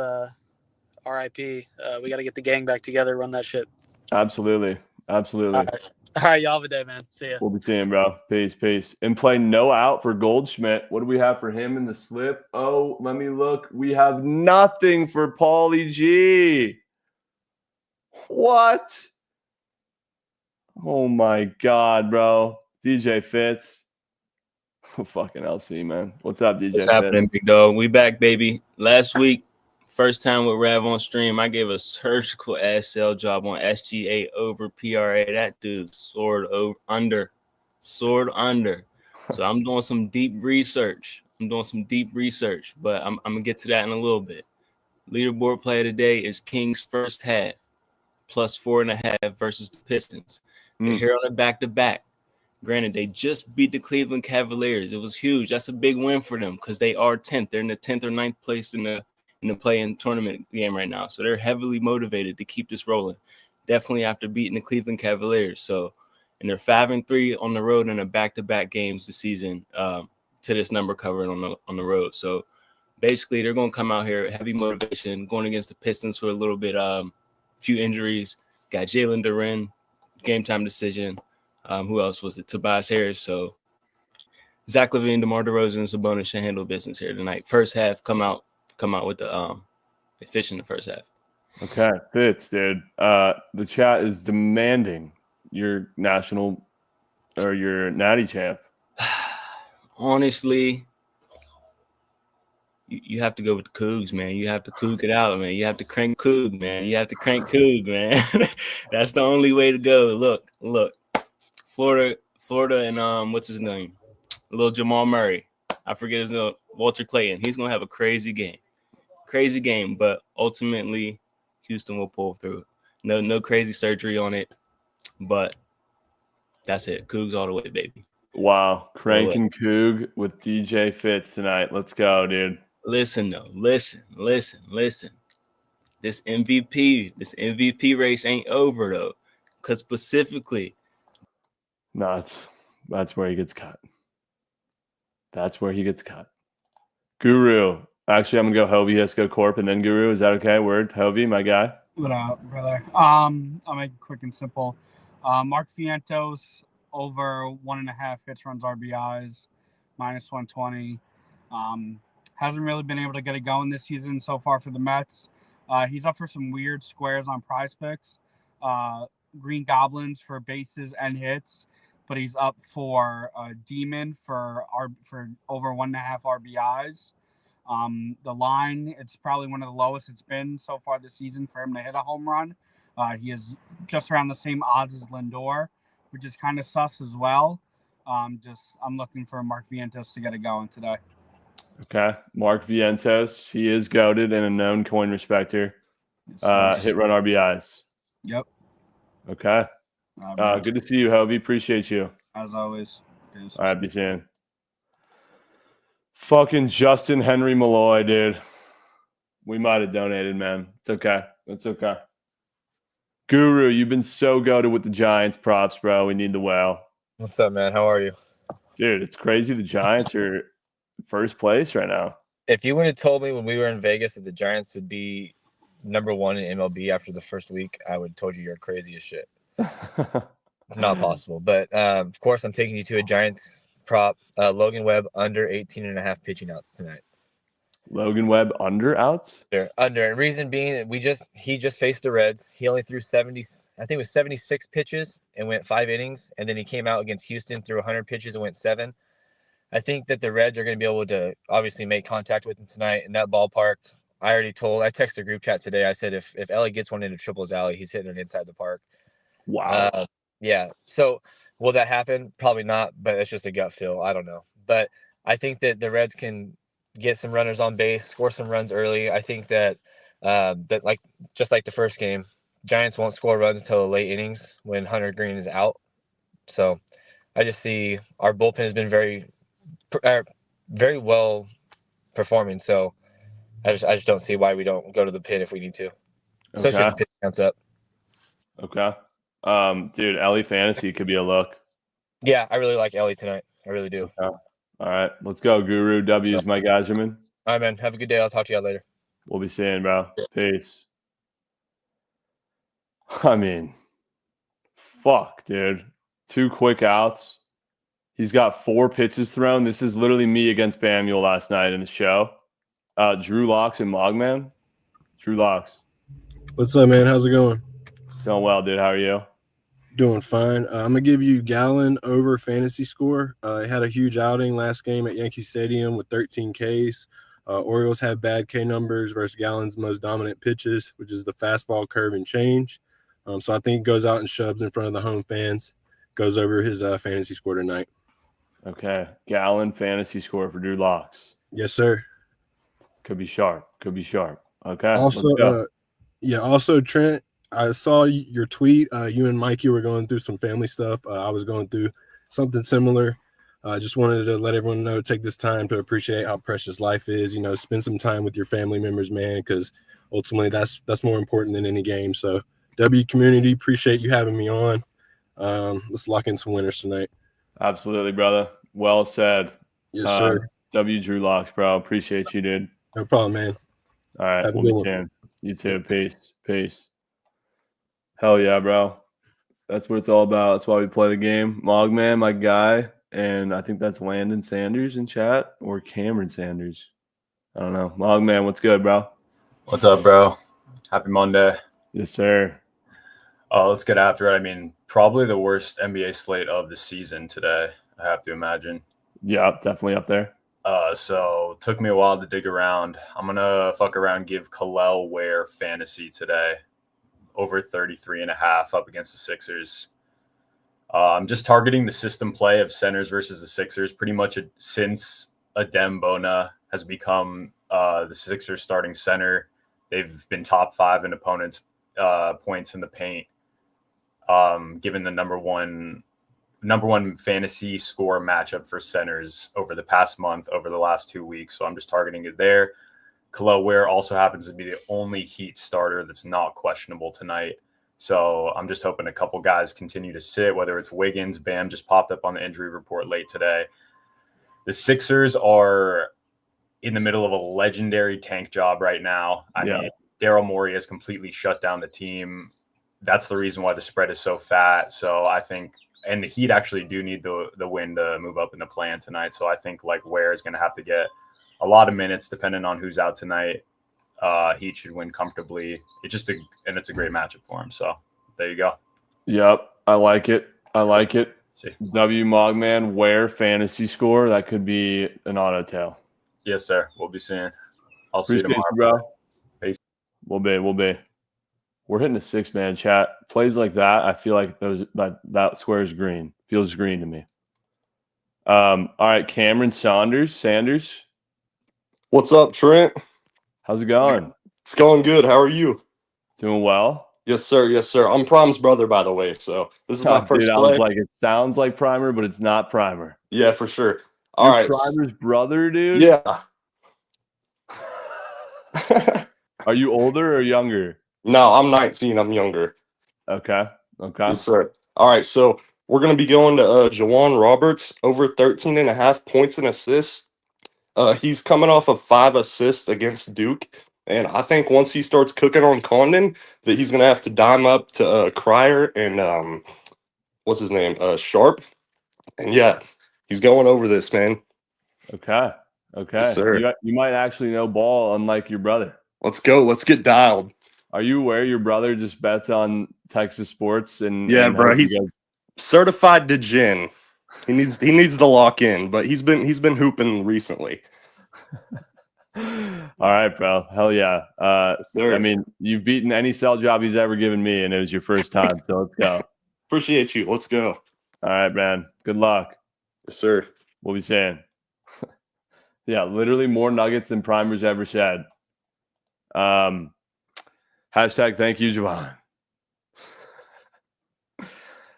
RIP, we got to get the gang back together, run that shit. Absolutely. All right, y'all have a day, man. See ya. We'll be seeing, bro. Peace. And play no out for Goldschmidt. What do we have for him in the slip? Oh, let me look. We have nothing for Paulie G. What? Oh my God, bro. DJ Fitz. Fucking LC, man. What's up, DJ What's Fitz? happening, big dog? We back, baby. last week, first time with Rav on stream, I gave a surgical ass sell job on SGA over PRA. That dude soared under. So I'm doing some deep research. But I'm going to get to that in a little bit. Leaderboard play of the day is Kings first half, plus 4.5 versus the Pistons. They're here on a back-to-back. Granted, they just beat the Cleveland Cavaliers. It was huge. That's a big win for them because they are 10th. They're in the 10th or 9th place in the play-in tournament game right now. So they're heavily motivated to keep this rolling. Definitely after beating the Cleveland Cavaliers. So, and they're 5-3 on the road in a back-to-back games this season to this number covering on the road. So basically, they're going to come out here heavy motivation, going against the Pistons for a little bit, few injuries. Got Jalen Duren, game time decision. Who else was it? Tobias Harris. So Zach LaVine, DeMar DeRozan, and Sabonis should handle business here tonight. First half, come out with the fish in the first half. Okay, Fitz, dude. The chat is demanding your national or your natty champ. Honestly, you have to go with the Cougs, man. You have to Coug it out, man. You have to crank Coug, man. That's the only way to go. Look. Florida, and what's his name? Little Jamal Murray. I forget his name. Walter Clayton. He's gonna have a crazy game. But ultimately, Houston will pull through. No crazy surgery on it, but that's it. Cougs all the way, baby. Wow, cranking Coug with DJ Fitz tonight. Let's go, dude. Listen. This MVP race ain't over though, because specifically. No, that's where he gets cut. Guru. Actually, I'm gonna go Hovey, Hisco Corp, and then Guru. Is that okay? Word, Hovey, my guy. What up, brother? I'll make it quick and simple. Mark Vientos over 1.5 hits, runs, RBIs, -120. Hasn't really been able to get it going this season so far for the Mets. He's up for some weird squares on Prize Picks. Green Goblins for bases and hits, but he's up for Demon for over 1.5 RBIs. The line, it's probably one of the lowest it's been so far this season for him to hit a home run. He is just around the same odds as Lindor, which is kind of sus as well. I'm looking for Mark Vientos to get it going today. Okay, Mark Vientos. He is goated and a known coin respecter. Hit, run, RBIs. Yep. Okay. Good to see you, Hovey. Appreciate you. As always. Peace. All right, be seeing. Fucking Justin Henry Malloy, dude. We might have donated, man. It's okay. Guru, you've been so goated with the Giants props, bro. We need the whale. What's up, man? How are you? Dude, it's crazy. The Giants are first place right now. If you would have told me when we were in Vegas that the Giants would be number 1 in MLB after the first week, I would have told you you're crazy as shit. It's not possible. But, of course, I'm taking you to a Giants prop. Logan Webb under 18.5 pitching outs tonight. Logan Webb under outs? Under. And reason being, he just faced the Reds. He only threw 76 pitches and went 5 innings. And then he came out against Houston, threw 100 pitches and went 7. I think that the Reds are going to be able to obviously make contact with him tonight in that ballpark. I texted the group chat today. I said, if Ellie gets one into Triple's alley, he's hitting it inside the park. Wow. Yeah. So will that happen? Probably not, but it's just a gut feel. I don't know. But I think that the Reds can get some runners on base, score some runs early. I think that just like the first game, Giants won't score runs until the late innings when Hunter Green is out. So I just see our bullpen has been very well performing. So I just don't see why we don't go to the pin if we need to. Especially if the pitch counts up. Okay. Dude, Ellie Fantasy could be a look. Yeah, I really like Ellie tonight. I really do. Okay. All right. Let's go, Guru. W's, my Geyserman. All right, man. Have a good day. I'll talk to you later. We'll be seeing, bro. Peace. I mean, fuck, dude. 2 quick outs. He's got 4 pitches thrown. This is literally me against Bamuel last night in the show. Drew Locks and Mogman. Drew Locks. What's up, man? How's it going? It's going well, dude. How are you? Doing fine. I'm going to give you Gallon over fantasy score. He had a huge outing last game at Yankee Stadium with 13 Ks. Orioles have bad K numbers versus Gallen's most dominant pitches, which is the fastball, curve, and change. So I think he goes out and shoves in front of the home fans, goes over his fantasy score tonight. Okay. Gallen fantasy score for Drew Locks. Yes, sir. Could be sharp. Okay. Also, let's go. Also, Trent, I saw your tweet. You and Mikey were going through some family stuff. I was going through something similar. I just wanted to let everyone know, take this time to appreciate how precious life is. You know, spend some time with your family members, man, because ultimately that's more important than any game. So, W community, appreciate you having me on. Let's lock in some winners tonight. Absolutely, brother. Well said. Yes, sir. W Drew Locks, bro. Appreciate you, dude. No problem, man. All right. Have a We'll good be one. seeing. You too. Peace. Hell yeah, bro. That's what it's all about. That's why we play the game. Mogman, my guy. And I think that's Landon Sanders in chat or Cameron Sanders. I don't know. Mogman, what's good, bro? What's up, bro? Happy Monday. Yes, sir. Let's get after it. I mean, probably the worst NBA slate of the season today, I have to imagine. Yeah, definitely up there. So took me a while to dig around. I'm going to fuck around, give Khalil Ware fantasy today. Over 33.5 up against the Sixers. I'm just targeting the system play of centers versus the Sixers pretty much since Adem Bona has become the Sixers starting center. They've been top 5 in opponents' points in the paint, given the number one fantasy score matchup for centers over the past month, over the last 2 weeks. So I'm just targeting it there. Khalil Ware also happens to be the only Heat starter that's not questionable tonight. So I'm just hoping a couple guys continue to sit, whether it's Wiggins. Bam just popped up on the injury report late today. The Sixers are in the middle of a legendary tank job right now. I mean, Daryl Morey has completely shut down the team. That's the reason why the spread is so fat. So I think, and the Heat actually do need the win to move up in the plan tonight. So I think like Ware is going to have to get a lot of minutes depending on who's out tonight. Heat should win comfortably. It's a great matchup for him. So there you go. Yep. I like it. W Mogman, Ware fantasy score. That could be an auto tail. Yes, sir. We'll be seeing. I'll see you tomorrow, bro. Peace. We'll be. We're hitting a 6-man chat. Plays like that, I feel like that square is green. Feels green to me. All right, Cameron Sanders. What's up, Trent? How's it going? It's going good. How are you? Doing well. Yes, sir. Yes, sir. I'm Prime's brother, by the way. So this is my first play. It sounds like Primer, but it's not Primer. Yeah, for sure. All right, Primer's brother, dude. Yeah. Are you older or younger? No, I'm 19. I'm younger. Okay. Yes, sir. All right. So we're gonna be going to Jawan Roberts over 13.5 points and assists. He's coming off of 5 assists against Duke. And I think once he starts cooking on Condon, that he's going to have to dime up to Cryer and what's his name? Sharp. And yeah, he's going over this, man. Okay. Yes, sir. You might actually know ball, unlike your brother. Let's go. Let's get dialed. Are you aware your brother just bets on Texas sports? Yeah, bro. He's certified degen. He needs to lock in, but he's been hooping recently. All right, bro. Hell yeah. I mean, you've beaten any sell job he's ever given me, and it was your first time. So let's go. Appreciate you. Let's go. All right, man. Good luck. Yes, sir. We'll be saying. Yeah, literally more nuggets than Primer's ever said. Hashtag thank you, Jovan.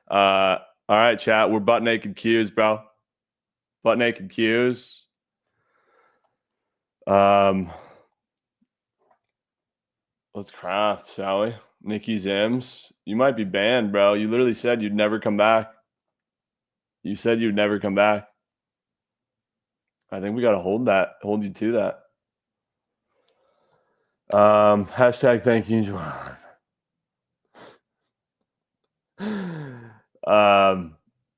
All right, chat. We're butt naked Qs, bro. Butt naked Qs. Let's craft, shall we? Nikki Zims. You might be banned, bro. You literally said you'd never come back. You said you'd never come back. I think we got to hold you to that. Hashtag thank you, Jovan. All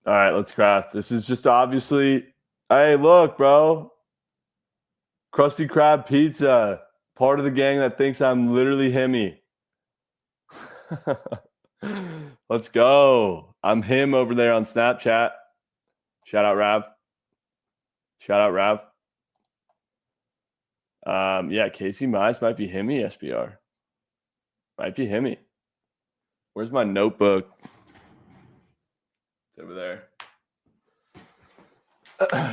right, let's craft. This is just obviously, hey, look, bro. Krusty Krab Pizza, part of the gang that thinks I'm literally Himmy. Let's go. I'm him over there on Snapchat. Shout out, Rav. Yeah, Casey Mize might be Himmy SBR. Might be Himmy. Where's my notebook? It's over there.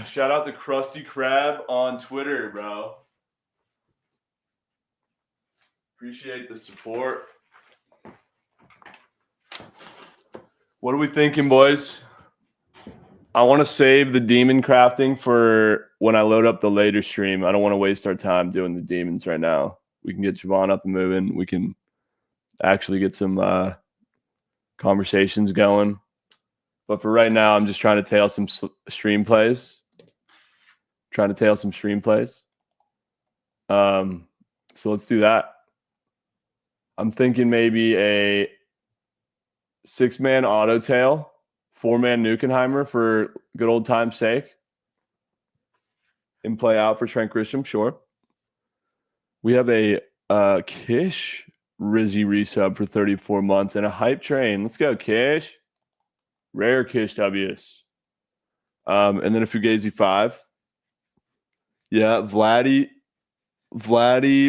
Shout out to Krusty Krab on Twitter, bro. Appreciate the support. What are we thinking, boys? I want to save the demon crafting for when I load up the later stream. I don't want to waste our time doing the demons right now. We can get Jovan up and moving. We can actually get some conversations going. But for right now, I'm just trying to tail some stream plays. So let's do that. I'm thinking maybe a 6-man auto tail, 4-man Nukenheimer for good old time's sake. And play out for Trent Grisham, sure. We have a Kish Rizzy resub for 34 months and a hype train. Let's go, Kish. Rare Kish W's. And then a Fugazi 5. Yeah, Vladdy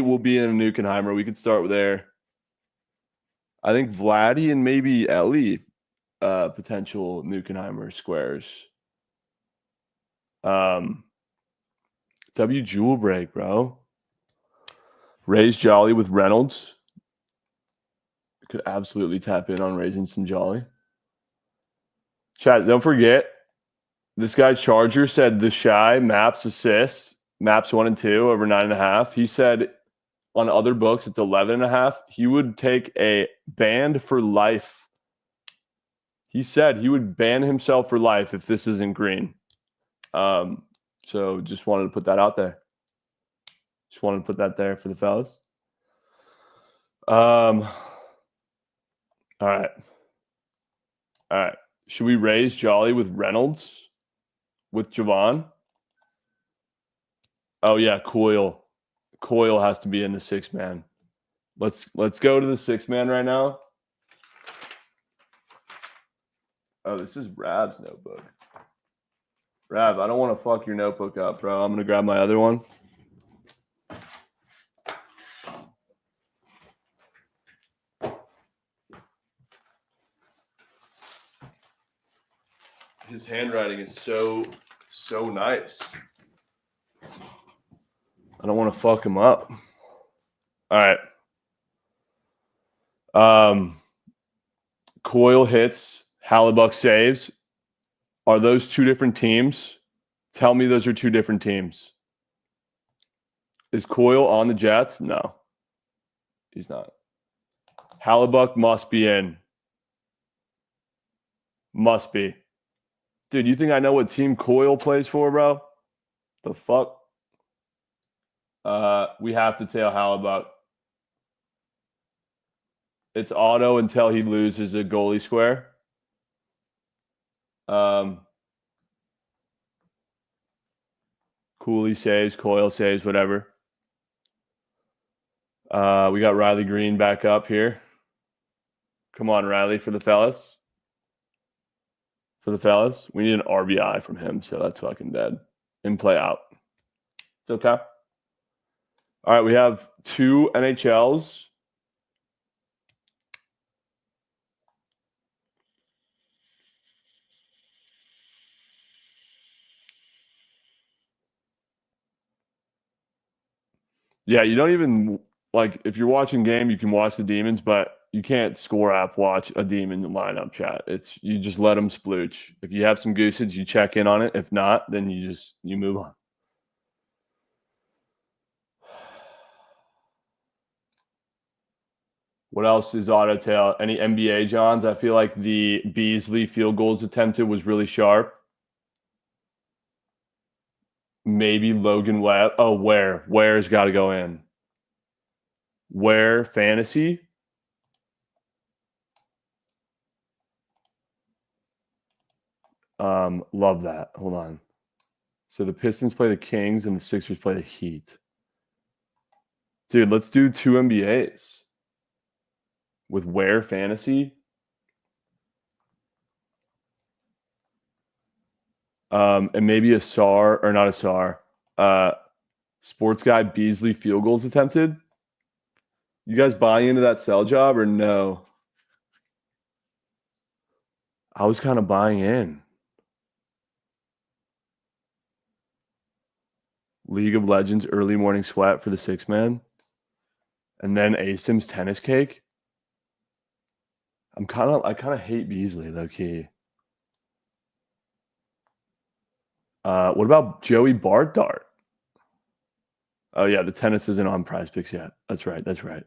will be in a Nukenheimer. We could start there. I think Vladdy and maybe Ellie potential Nukenheimer squares. W Jewel Break, bro. Raise Jolly with Reynolds. Could absolutely tap in on raising some Jolly. Chat, don't forget, this guy Charger said the Shy maps assists, maps 1 and 2 over 9.5. He said on other books it's 11.5. He would take a banned for life. He said he would ban himself for life if this isn't green. So just wanted to put that out there. Just wanted to put that there for the fellas. All right. Should we raise Jolly with Reynolds? With Jovan? Oh yeah, Coil. Coil has to be in the 6-man. Let's go to the 6-man right now. Oh, this is Rab's notebook. Rab, I don't want to fuck your notebook up, bro. I'm gonna grab my other one. His handwriting is so nice. I don't want to fuck him up. All right. Coil hits, Hallebuck saves. Are those two different teams? Tell me those are two different teams. Is Coil on the Jets? No. He's not. Hallebuck must be in. Must be. Dude, you think I know what team Coil plays for, bro? The fuck? We have to tail Hallebuck. It's auto until he loses a goalie square. Cooley saves, Coil saves, whatever. We got Riley Green back up here. Come on, Riley, for the fellas. We need an RBI from him, so that's fucking dead. And play out. It's okay. All right, we have 2 NHLs. Yeah, you don't even, like, if you're watching game, you can watch the Demons, but you can't score app watch a Demon lineup chat. It's, you just let them splooch. If you have some goosage, you check in on it. If not, then you move on. What else is auto tail? Any NBA Johns? I feel like the Beasley field goals attempted was really sharp. Maybe Logan Webb. Oh, Ware's got to go in. Ware fantasy. Love that. Hold on. So the Pistons play the Kings and the Sixers play the Heat. Dude, let's do 2 NBAs with Ware fantasy. And maybe a SAR, or not a SAR. Sports guy Beasley field goals attempted. You guys buy into that sell job or no? I was kind of buying in. League of Legends early morning sweat for the 6-man. And then Asim's tennis cake. I kind of hate Beasley, low key. What about Joey Bart Dart? Oh yeah, the tennis isn't on Prize Picks yet. That's right. That's right.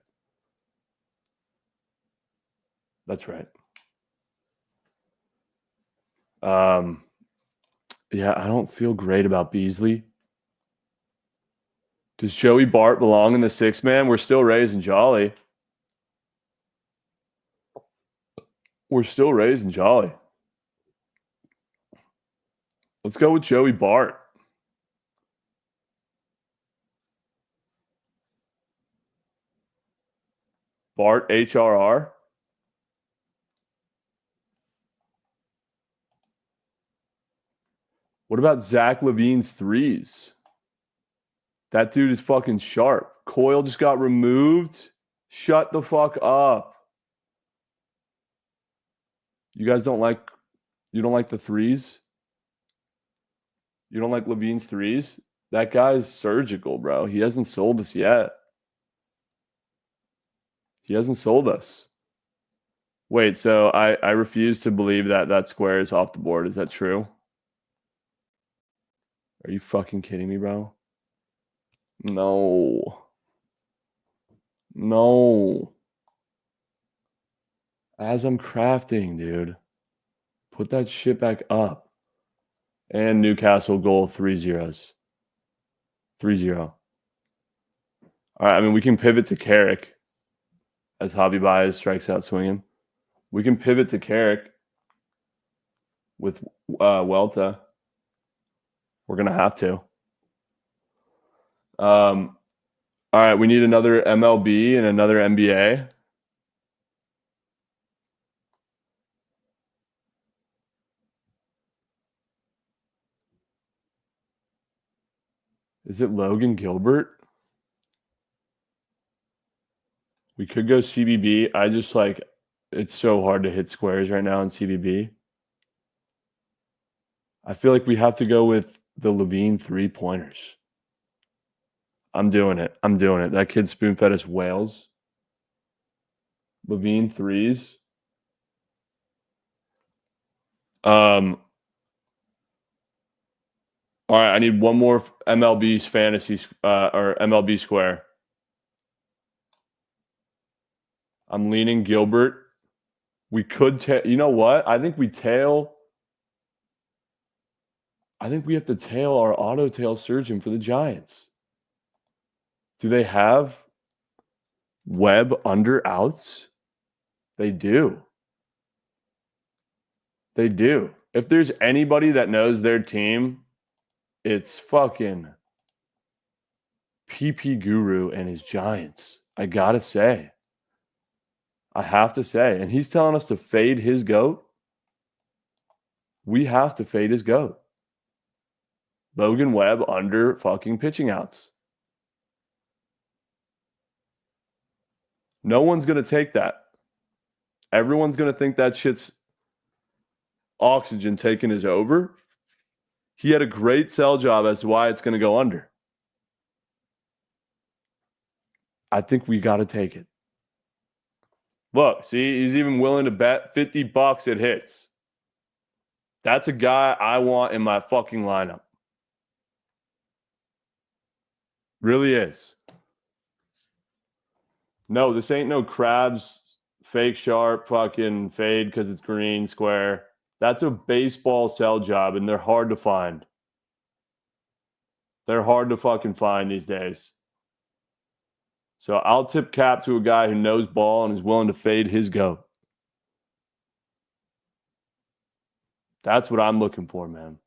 That's right. Yeah, I don't feel great about Beasley. Does Joey Bart belong in the 6-man? We're still raising Jolly. We're still raising Jolly. Let's go with Joey Bart. Bart HRR. What about Zach Levine's threes? That dude is fucking sharp. Coil just got removed. Shut the fuck up. You guys don't like the threes? You don't like Levine's threes? That guy's surgical, bro. He hasn't sold us yet. He hasn't sold us. Wait, so I refuse to believe that square is off the board. Is that true? Are you fucking kidding me, bro? No. No. As I'm crafting, dude. Put that shit back up. And Newcastle goal 3-0. 3-0. All right, I mean, we can pivot to Carrick as Hobby Buys strikes out swinging. We can pivot to Carrick with Welta. We're going to have to. All right, we need another MLB and another NBA. Is it Logan Gilbert? We could go CBB. I just it's so hard to hit squares right now in CBB. I feel like we have to go with the Levine 3-pointers. I'm doing it. I'm doing it. That kid spoon-fed us whales. Levine 3s. All right, I need one more MLB's fantasy or MLB square. I'm leaning Gilbert. We could you know what? I think we have to tail our auto tail surgeon for the Giants. Do they have Webb under outs? They do. They do. If there's anybody that knows their team, it's fucking PP Guru and his Giants. I gotta say. I have to say. And he's telling us to fade his GOAT. We have to fade his GOAT. Logan Webb under fucking pitching outs. No one's going to take that. Everyone's going to think that shit's oxygen taken is over. He had a great sell job as to why it's going to go under. I think we got to take it. Look, see, he's even willing to bet $50 it hits. That's a guy I want in my fucking lineup. Really is. No, this ain't no Krabs, fake sharp, fucking fade because it's green, square. That's a baseball sell job, and they're hard to find. They're hard to fucking find these days. So I'll tip cap to a guy who knows ball and is willing to fade his GOAT. That's what I'm looking for, man.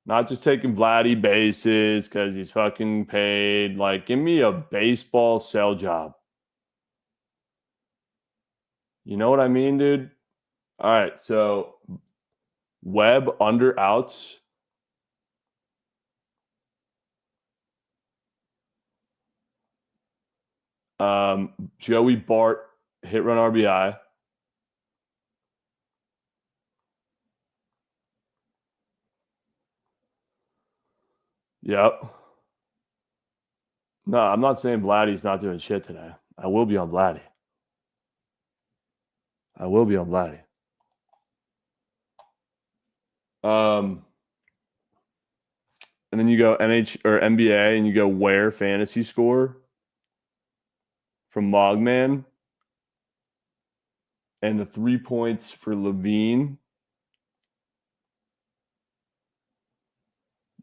Not just taking Vladdy bases because he's fucking paid. Like, give me a baseball sell job. You know what I mean, dude? All right, so Webb under outs. Joey Bart, hit run RBI. Yep. No, I'm not saying Vladdy's not doing shit today. I will be on Vladdy. And then you go NH or NBA and you go where fantasy score from Mogman. And the 3 points for Levine.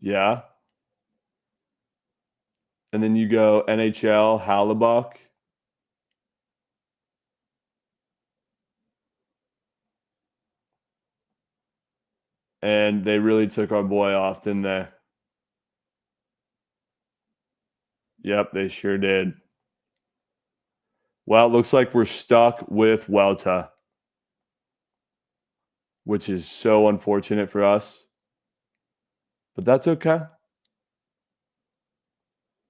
Yeah. And then you go NHL Hallebuck. And they really took our boy off, didn't they? Yep, they sure did. Well, it looks like we're stuck with Welta, which is so unfortunate for us. But that's okay.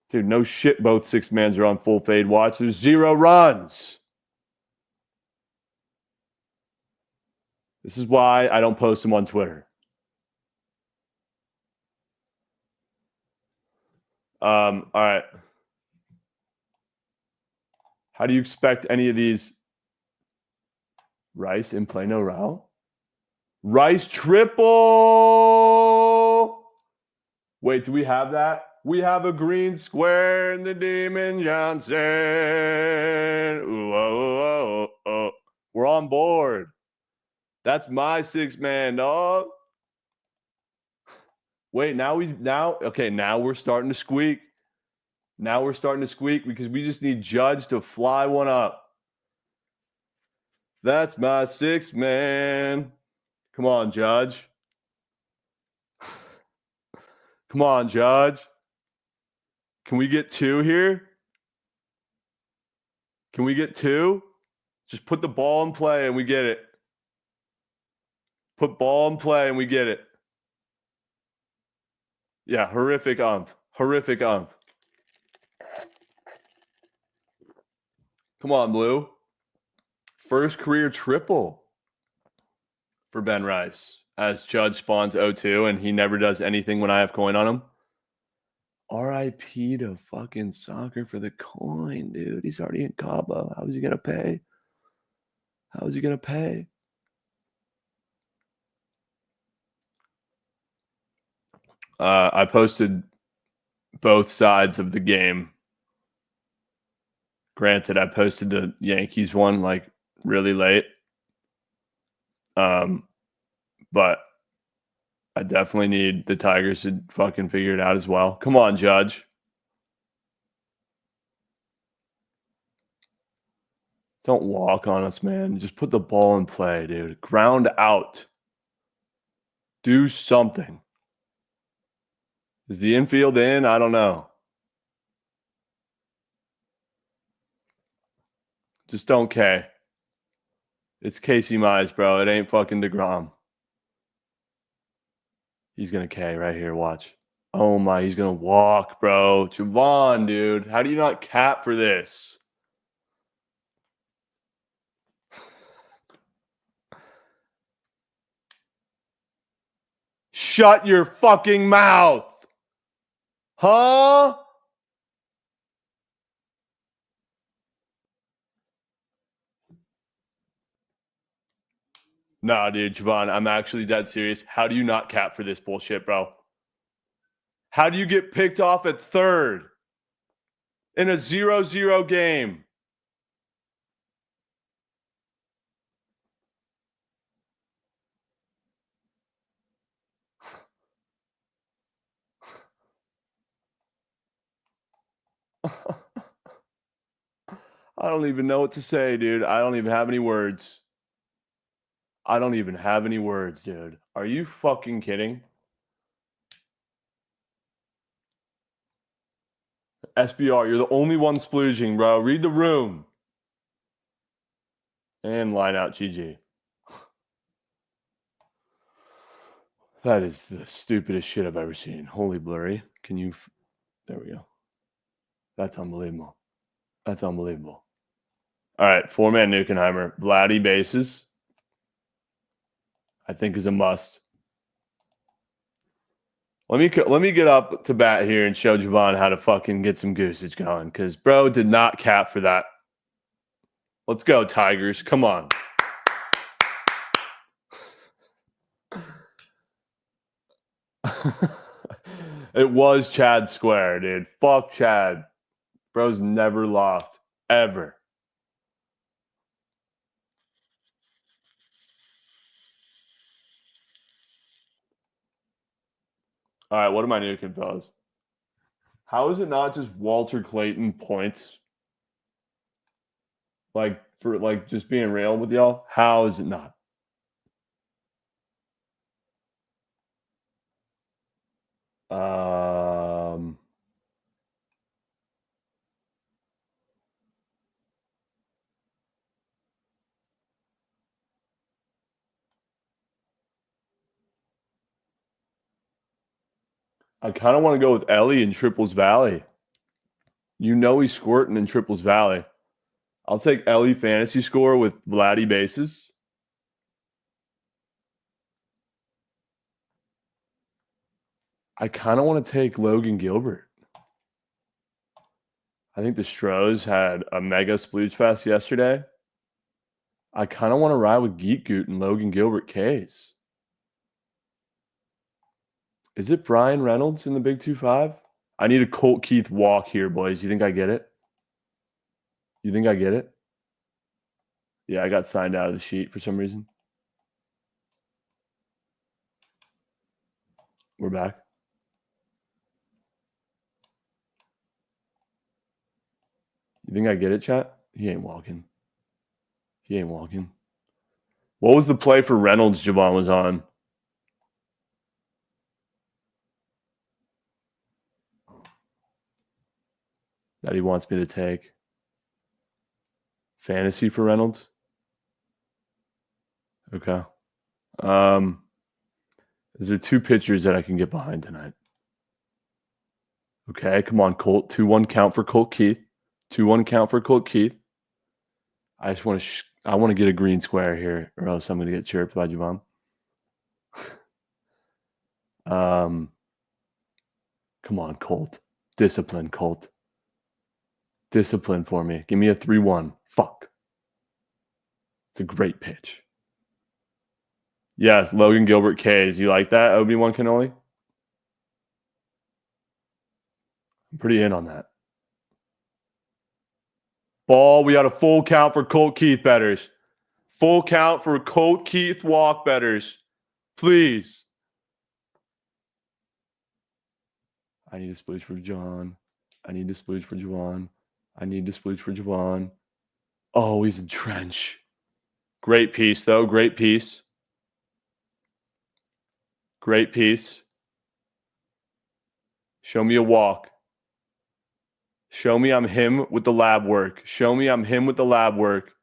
Dude, no shit, both 6-mans are on full fade watch. There's 0 runs. This is why I don't post them on Twitter. All right. How do you expect any of these? Rice in play, no route. Rice triple. Wait, do we have that? We have a green square in the Demon Johnson. Ooh, oh, oh, oh. We're on board. That's my 6-man, dog. Wait, now we're starting to squeak. Now we're starting to squeak because we just need Judge to fly one up. That's my 6-man. Come on, Judge. Come on, Judge. Can we get 2 here? Can we get 2? Just put the ball in play and we get it. Put ball in play and we get it. Yeah, horrific ump. Horrific ump. Come on, Blue. First career triple for Ben Rice as Judge spawns 0-2 and he never does anything when I have coin on him. RIP to fucking soccer for the coin, dude. He's already in Cabo. How is he going to pay? How is he going to pay? I posted both sides of the game. Granted, I posted the Yankees one like really late. But I definitely need the Tigers to fucking figure it out as well. Come on, Judge. Don't walk on us, man. Just put the ball in play, dude. Ground out. Do something. Is the infield in? I don't know. Just don't K. It's Casey Mize, bro. It ain't fucking DeGrom. He's going to K right here. Watch. Oh, my. He's going to walk, bro. Jovan, dude. How do you not cap for this? Shut your fucking mouth. Huh? Nah, dude, Jovan, I'm actually dead serious. How do you not cap for this bullshit, bro? How do you get picked off at third in a 0-0 game? I don't even know what to say, dude. I don't even have any words. I don't even have any words, dude. Are you fucking kidding? SBR, you're the only one splooging, bro. Read the room. And line out GG. That is the stupidest shit I've ever seen. Holy blurry. Can you... There we go. That's unbelievable. That's unbelievable. All right, 4-man Nukenheimer. Vladdy bases, I think, is a must. Let me get up to bat here and show Jovan how to fucking get some goosage going, because bro did not cap for that. Let's go, Tigers. Come on. It was Chad Square, dude. Fuck Chad. Bro's never lost. Ever. All right, what am I nuking, fellas? How is it not just Walter Clayton points? Like, for like just being real with y'all, how is it not? I kind of want to go with Ellie in Triples Valley. You know he's squirting in Triples Valley. I'll take Ellie fantasy score with Vladdy bases. I kind of want to take Logan Gilbert. I think the Stros had a mega splooge fest yesterday. I kind of want to ride with Geek Goot and Logan Gilbert K's. Is it Brian Reynolds in the Big 2-5? I need a Colt Keith walk here, boys. You think I get it? You think I get it? Yeah, I got signed out of the sheet for some reason. We're back. You think I get it, chat? He ain't walking. He ain't walking. What was the play for Reynolds Jovan was on? That he wants me to take. Fantasy for Reynolds? Okay. Is there 2 pitchers that I can get behind tonight? Okay, come on, Colt. 2-1 count for Colt Keith. 2-1 count for Colt Keith. I just want to I want to get a green square here, or else I'm going to get chirped by Jovan. Come on, Colt. Discipline, Colt. Discipline for me. Give me a 3-1. Fuck. It's a great pitch. Yeah, Logan Gilbert K's. You like that, Obi-Wan Kenobi? I'm pretty in on that. Ball, we got a full count for Colt Keith betters. Full count for Colt Keith walk betters. Please. I need a splooge for John. I need a splooge for Jovan. I need a splooge for Jovan. Oh, he's in trench. Great piece, though. Great piece. Great piece. Show me a walk. Show me I'm him with the lab work. Show me I'm him with the lab work.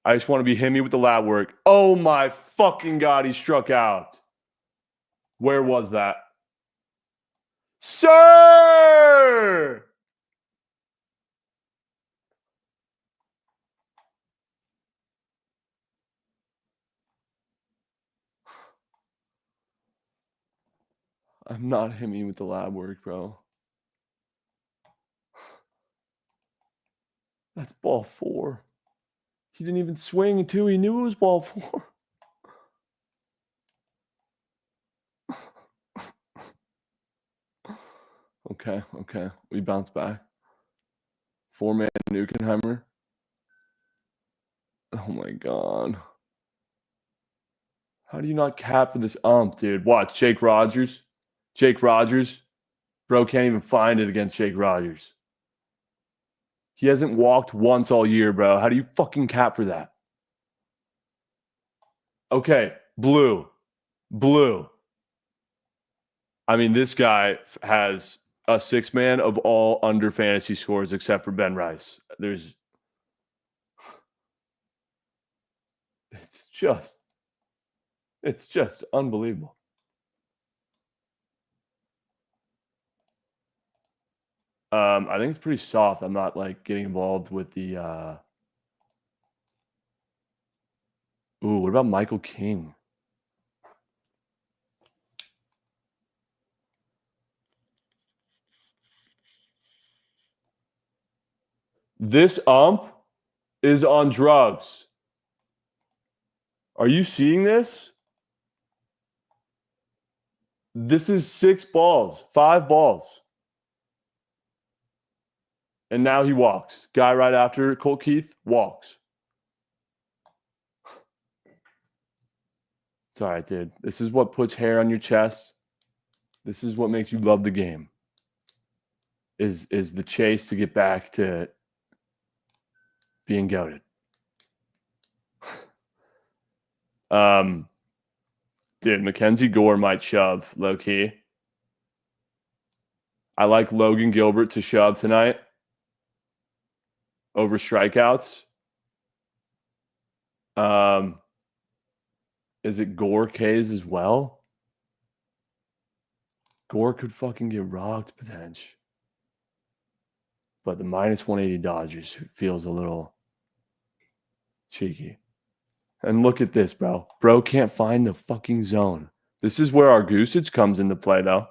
I just want to be himmy with the lab work. Oh my fucking God, he struck out. Where was that? Sir! I'm not himmy with the lab work, bro. That's ball 4. He didn't even swing, too. He knew it was ball 4. Okay. We bounce back. 4-man Nukenheimer. Oh my God. How do you not cap for this ump, dude? Watch, Jake Rogers. Jake Rogers. Bro can't even find it against Jake Rogers. He hasn't walked once all year, bro. How do you fucking cap for that? Okay, blue. I mean, this guy has a 6-man of all under fantasy scores except for Ben Rice. It's just unbelievable. I think it's pretty soft. I'm not like getting involved with the Ooh, what about Michael King? This ump is on drugs. Are you seeing this? This is 6 balls, 5 balls. And now he walks. Guy right after Colt Keith walks. It's all right, dude. This is what puts hair on your chest. This is what makes you love the game. Is the chase to get back to being goated. Dude, Mackenzie Gore might shove low key. I like Logan Gilbert to shove tonight over strikeouts. Is it Gore K's as well? Gore could fucking get rocked, potential. But the -180 Dodgers feels a little cheeky. And look at this, bro. Bro can't find the fucking zone. This is where our goosage comes into play, though.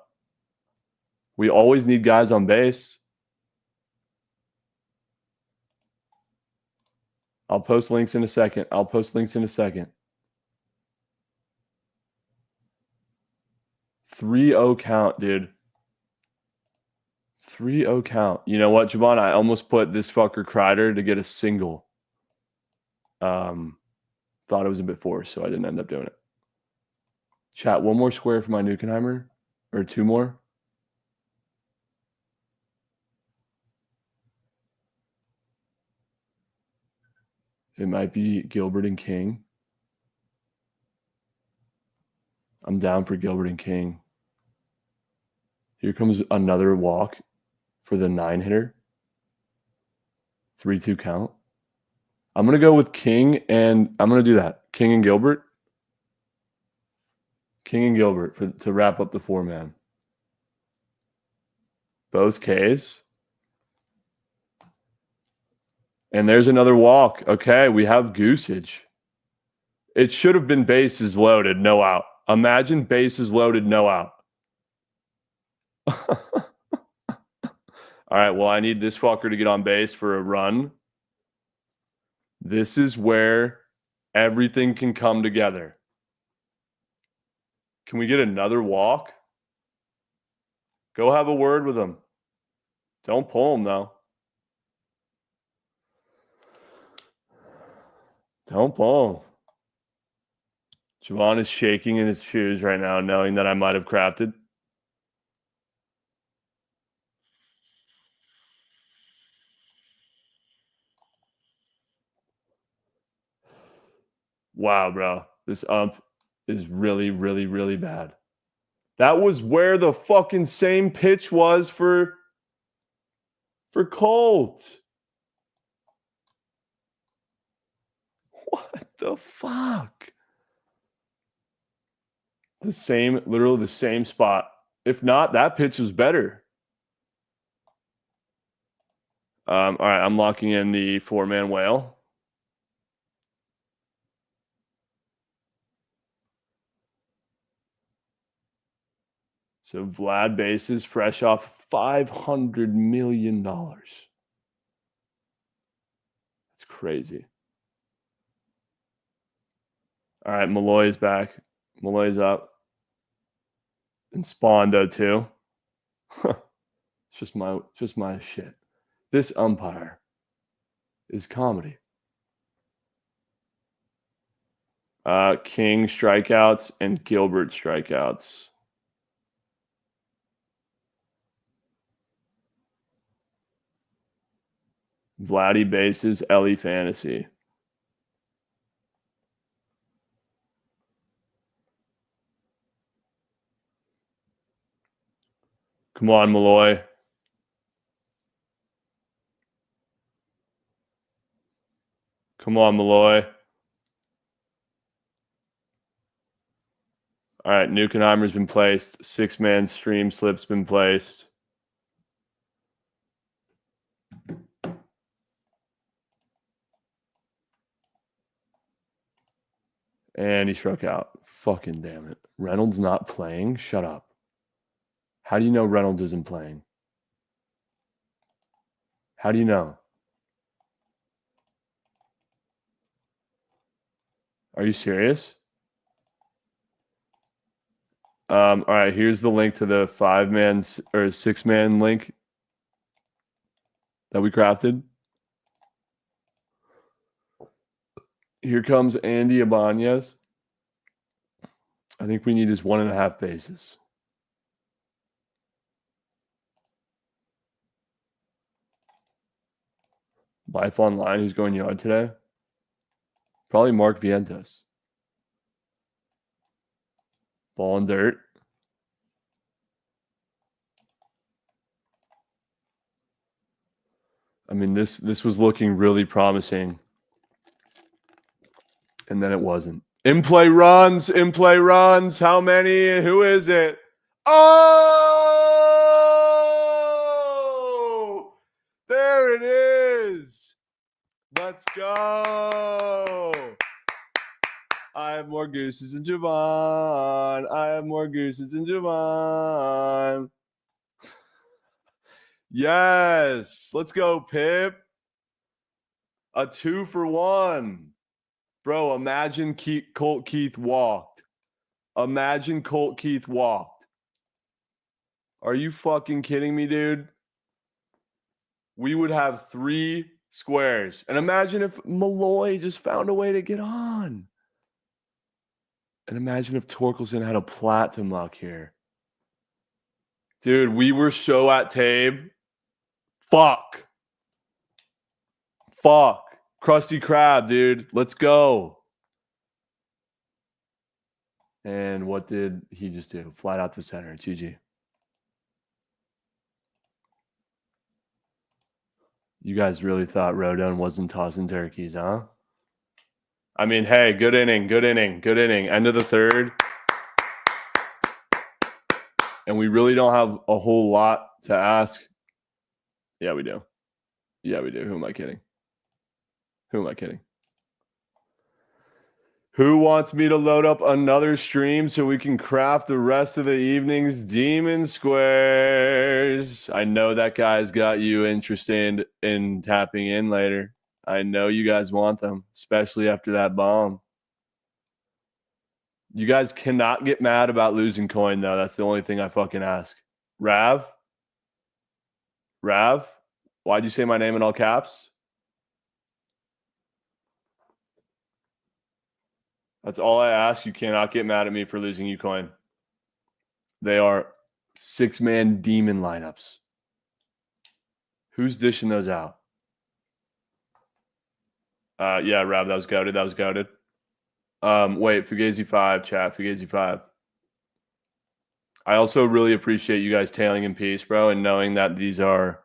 We always need guys on base. I'll post links in a second. 3-0 count, dude. 3-0 count. You know what, Javon? I almost put this fucker Kreider to get a single. Thought it was a bit forced, so I didn't end up doing it. Chat, one more square for my Nukenheimer? Or 2 more? It might be Gilbert and King. I'm down for Gilbert and King. Here comes another walk for the 9-hitter. 3-2 count. I'm going to go with King, and I'm going to do that. King and Gilbert. King and Gilbert to wrap up the 4-man. Both Ks. And there's another walk. Okay, we have goosage. It should have been bases loaded, no out. Imagine bases loaded, no out. All right, well, I need this fucker to get on base for a run. This is where everything can come together. Can we get another walk? Go have a word with him. Don't pull him, though. Don't pull him. Javon is shaking in his shoes right now, knowing that I might have crafted. Wow, bro. This ump is really, really, really bad. That was where the fucking same pitch was for Colt. What the fuck? Literally the same spot. If not, that pitch was better. All right, I'm locking in the 4-man whale. So Vlad bases fresh off $500 million. That's crazy. All right, Malloy's back. Malloy's up. And Spondo too. It's just my shit. This umpire is comedy. King strikeouts and Gilbert strikeouts. Vladdy bases, Ellie fantasy. Come on, Malloy. Come on, Malloy. All right, Nukenheimer's been placed. 6-man stream slip's been placed. And he struck out. Fucking damn it. Reynolds not playing? Shut up. How do you know Reynolds isn't playing? How do you know? Are you serious? All right, here's the link to the 5-man or 6-man link that we crafted. Here comes Andy Ibanez. I think we need his 1.5 bases. Life Online, who's going yard today? Probably Mark Vientos. Ball and dirt. I mean, this was looking really promising. And then it wasn't. In-play runs, in-play runs. How many and who is it? Oh! There it is. Let's go. I have more gooses than Jovan. I have more gooses than Jovan. Yes. Let's go, Pip. A 2-for-1. Bro, imagine Colt Keith walked. Imagine Colt Keith walked. Are you fucking kidding me, dude? We would have 3 squares. And imagine if Malloy just found a way to get on. And imagine if Torkelson had a plat to muck here. Dude, we were so at Tabe. Fuck. Krusty Krab, dude. Let's go. And what did he just do? Flat out to center. GG. You guys really thought Rodon wasn't tossing turkeys, huh? I mean, hey, good inning. End of the third. And we really don't have a whole lot to ask. Yeah, we do. Who am I kidding? Who wants me to load up another stream so we can craft the rest of the evening's Demon Squares? I know that guy's got you interested in tapping in later. I know you guys want them, especially after that bomb. You guys cannot get mad about losing coin, though. That's the only thing I fucking ask. Rav, why'd you say my name in all caps? That's all I ask. You cannot get mad at me for losing Ucoin. They are 6-man demon lineups. Who's dishing those out? Yeah, Rav, that was goated. Wait, Fugazi 5, chat. Fugazi 5. I also really appreciate you guys tailing in peace, bro, and knowing that these are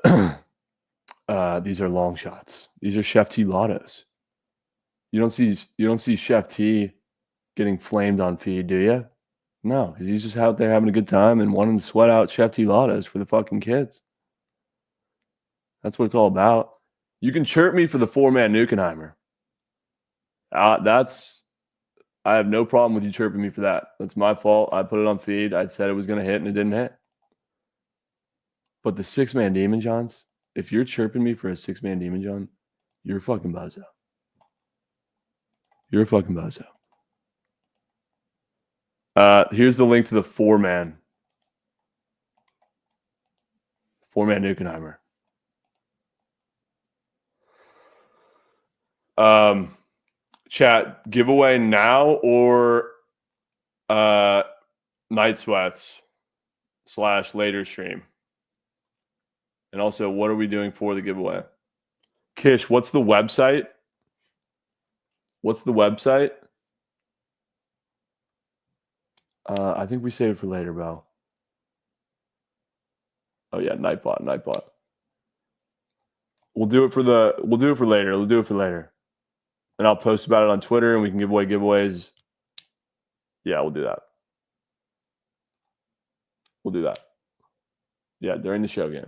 long shots. These are Chef T lottos. You don't see Chef T getting flamed on feed, do you? No, because he's just out there having a good time and wanting to sweat out Chef T lottos for the fucking kids. That's what it's all about. You can chirp me for the 4-man Nukenheimer. I have no problem with you chirping me for that. That's my fault. I put it on feed. I said it was going to hit and it didn't hit. But the 6-man Demon Johns, if you're chirping me for a 6-man Demon John, you're a fucking bozo. Here's the link to the 4-man Nukenheimer. Chat, giveaway now or Night Sweats / later stream. And also, what are we doing for the giveaway? Kish, what's the website? I think we saved it for later, bro. Oh yeah, Nightbot. We'll do it for later. And I'll post about it on Twitter and we can give away giveaways. Yeah, we'll do that. Yeah, during the show game.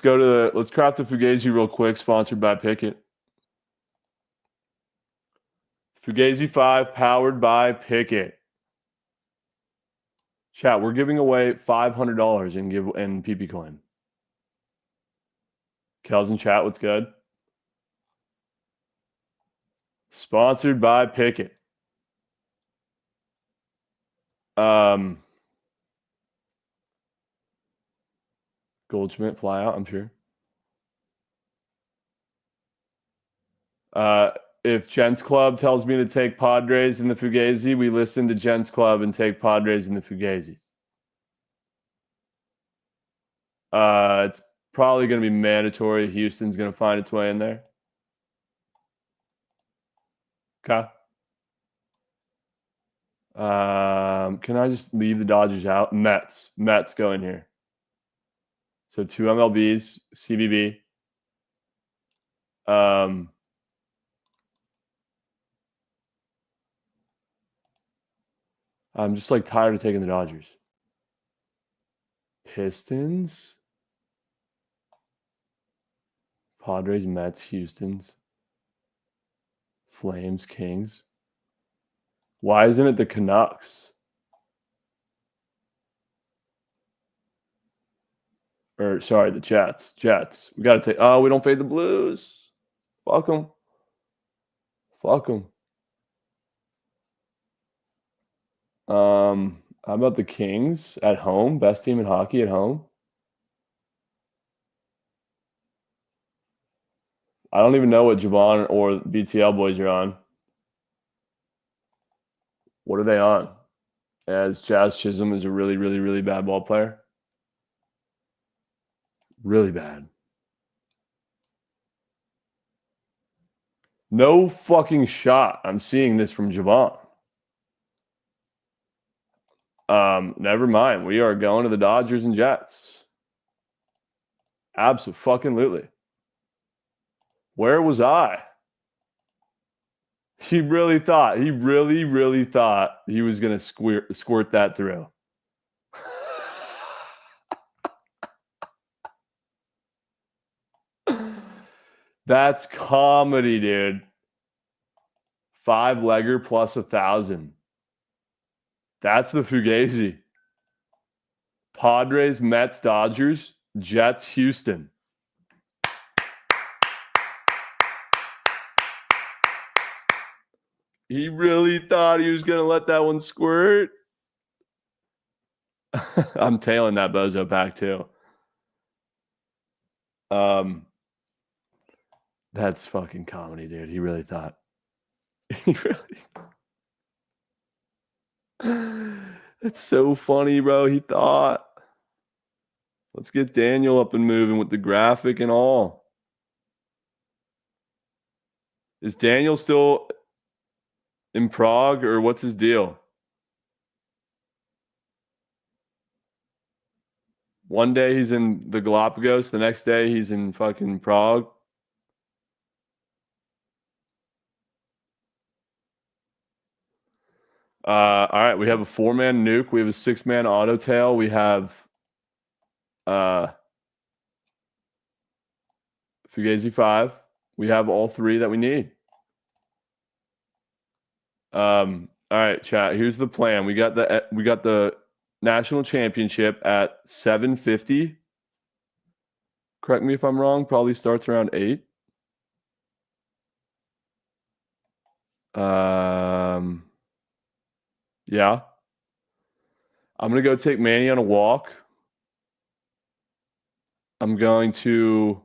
Let's craft a Fugazi real quick, sponsored by Pickett. Fugazi 5 powered by Pickett. Chat, we're giving away $500 in PP coin. Kels in chat, what's good? Sponsored by Pickett. Goldschmidt fly out, I'm sure. If Gents Club tells me to take Padres in the Fugazi, we listen to Gents Club and take Padres in the Fugazis. It's probably going to be mandatory. Houston's going to find its way in there. Okay. Can I just leave the Dodgers out? Mets go in here. So 2 MLBs, CBB. I'm just like tired of taking the Dodgers. Pistons. Padres, Mets, Houston's. Flames, Kings. Why isn't it the Canucks? Or sorry, the Jets. We got to take. Oh, we don't fade the Blues. Fuck them. How about the Kings at home? Best team in hockey at home. I don't even know what Jovan or BTL boys are on. What are they on? As Jazz Chisholm is a really, really, really bad ball player. Really bad. No fucking shot. I'm seeing this from Jovan. Never mind. We are going to the Dodgers and Jets. Absolutely. Where was I? He really thought he was going to squirt that through. That's comedy, dude. 5-legger plus 1,000. That's the Fugazi. Padres, Mets, Dodgers, Jets, Houston. He really thought he was going to let that one squirt. I'm tailing that bozo pack too. That's fucking comedy, dude. He really thought. He really. That's so funny, bro. He thought. Let's get Daniel up and moving with the graphic and all. Is Daniel still in Prague or what's his deal? One day he's in the Galapagos, the next day he's in fucking Prague. All right, we have a 4-man nuke. We have a 6-man auto tail. We have Fugazi 5. We have all 3 that we need. All right, chat. Here's the plan. We got the national championship at 750. Correct me if I'm wrong. Probably starts around 8. Yeah. I'm going to go take Manny on a walk. I'm going to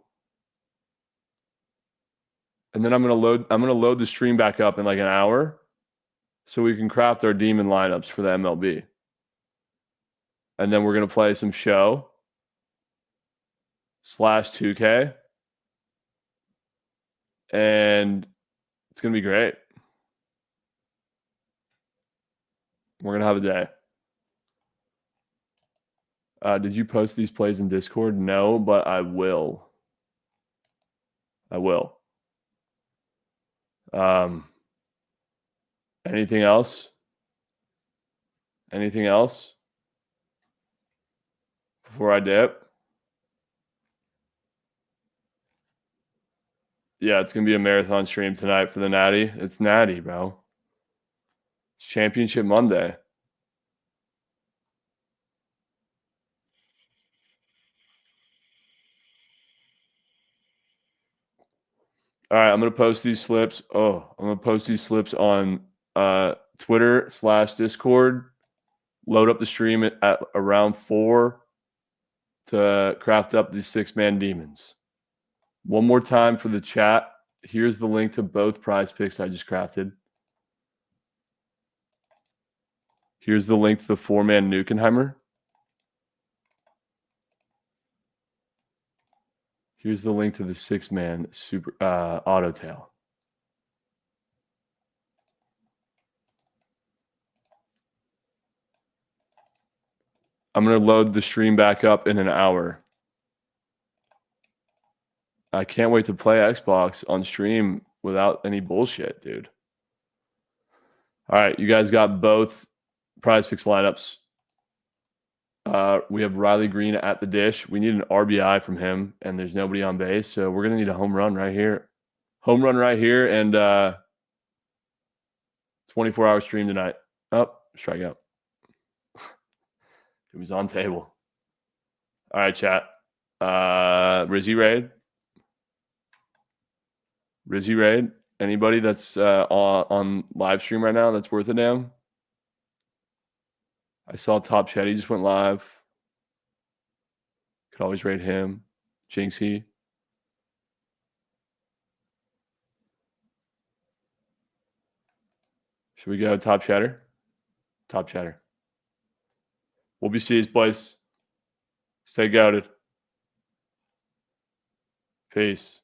load the stream back up in like an hour so we can craft our demon lineups for the MLB. And then we're going to play some show /2K. And it's going to be great. We're going to have a day. Did you post these plays in Discord? No, but I will. Anything else? Before I dip? Yeah, it's gonna be a marathon stream tonight for the Natty. It's Natty, bro. It's Championship Monday. All right, I'm gonna post these slips. I'm gonna post these slips on Twitter/Discord. Load up the stream at around 4 to craft up these 6-man demons. One more time for the chat. Here's the link to both prize picks I just crafted. Here's the link to the 4-man Nukenheimer. Here's the link to the 6-man super auto tail. I'm going to load the stream back up in an hour. I can't wait to play Xbox on stream without any bullshit, dude. All right, you guys got both prize picks lineups. We have Riley Green at the dish. We need an RBI from him, and there's nobody on base, so we're going to need a home run right here. Home run right here, and 24-hour stream tonight. Oh, strikeout. It was on table. All right, chat. Rizzy Raid. Rizzy Raid. Anybody that's on live stream right now that's worth a damn? I saw Top Chetty just went live. Could always rate him. Jinxie. Should we go Top Chatter? Top Chatter. We'll be seized, boys. Stay goated. Peace.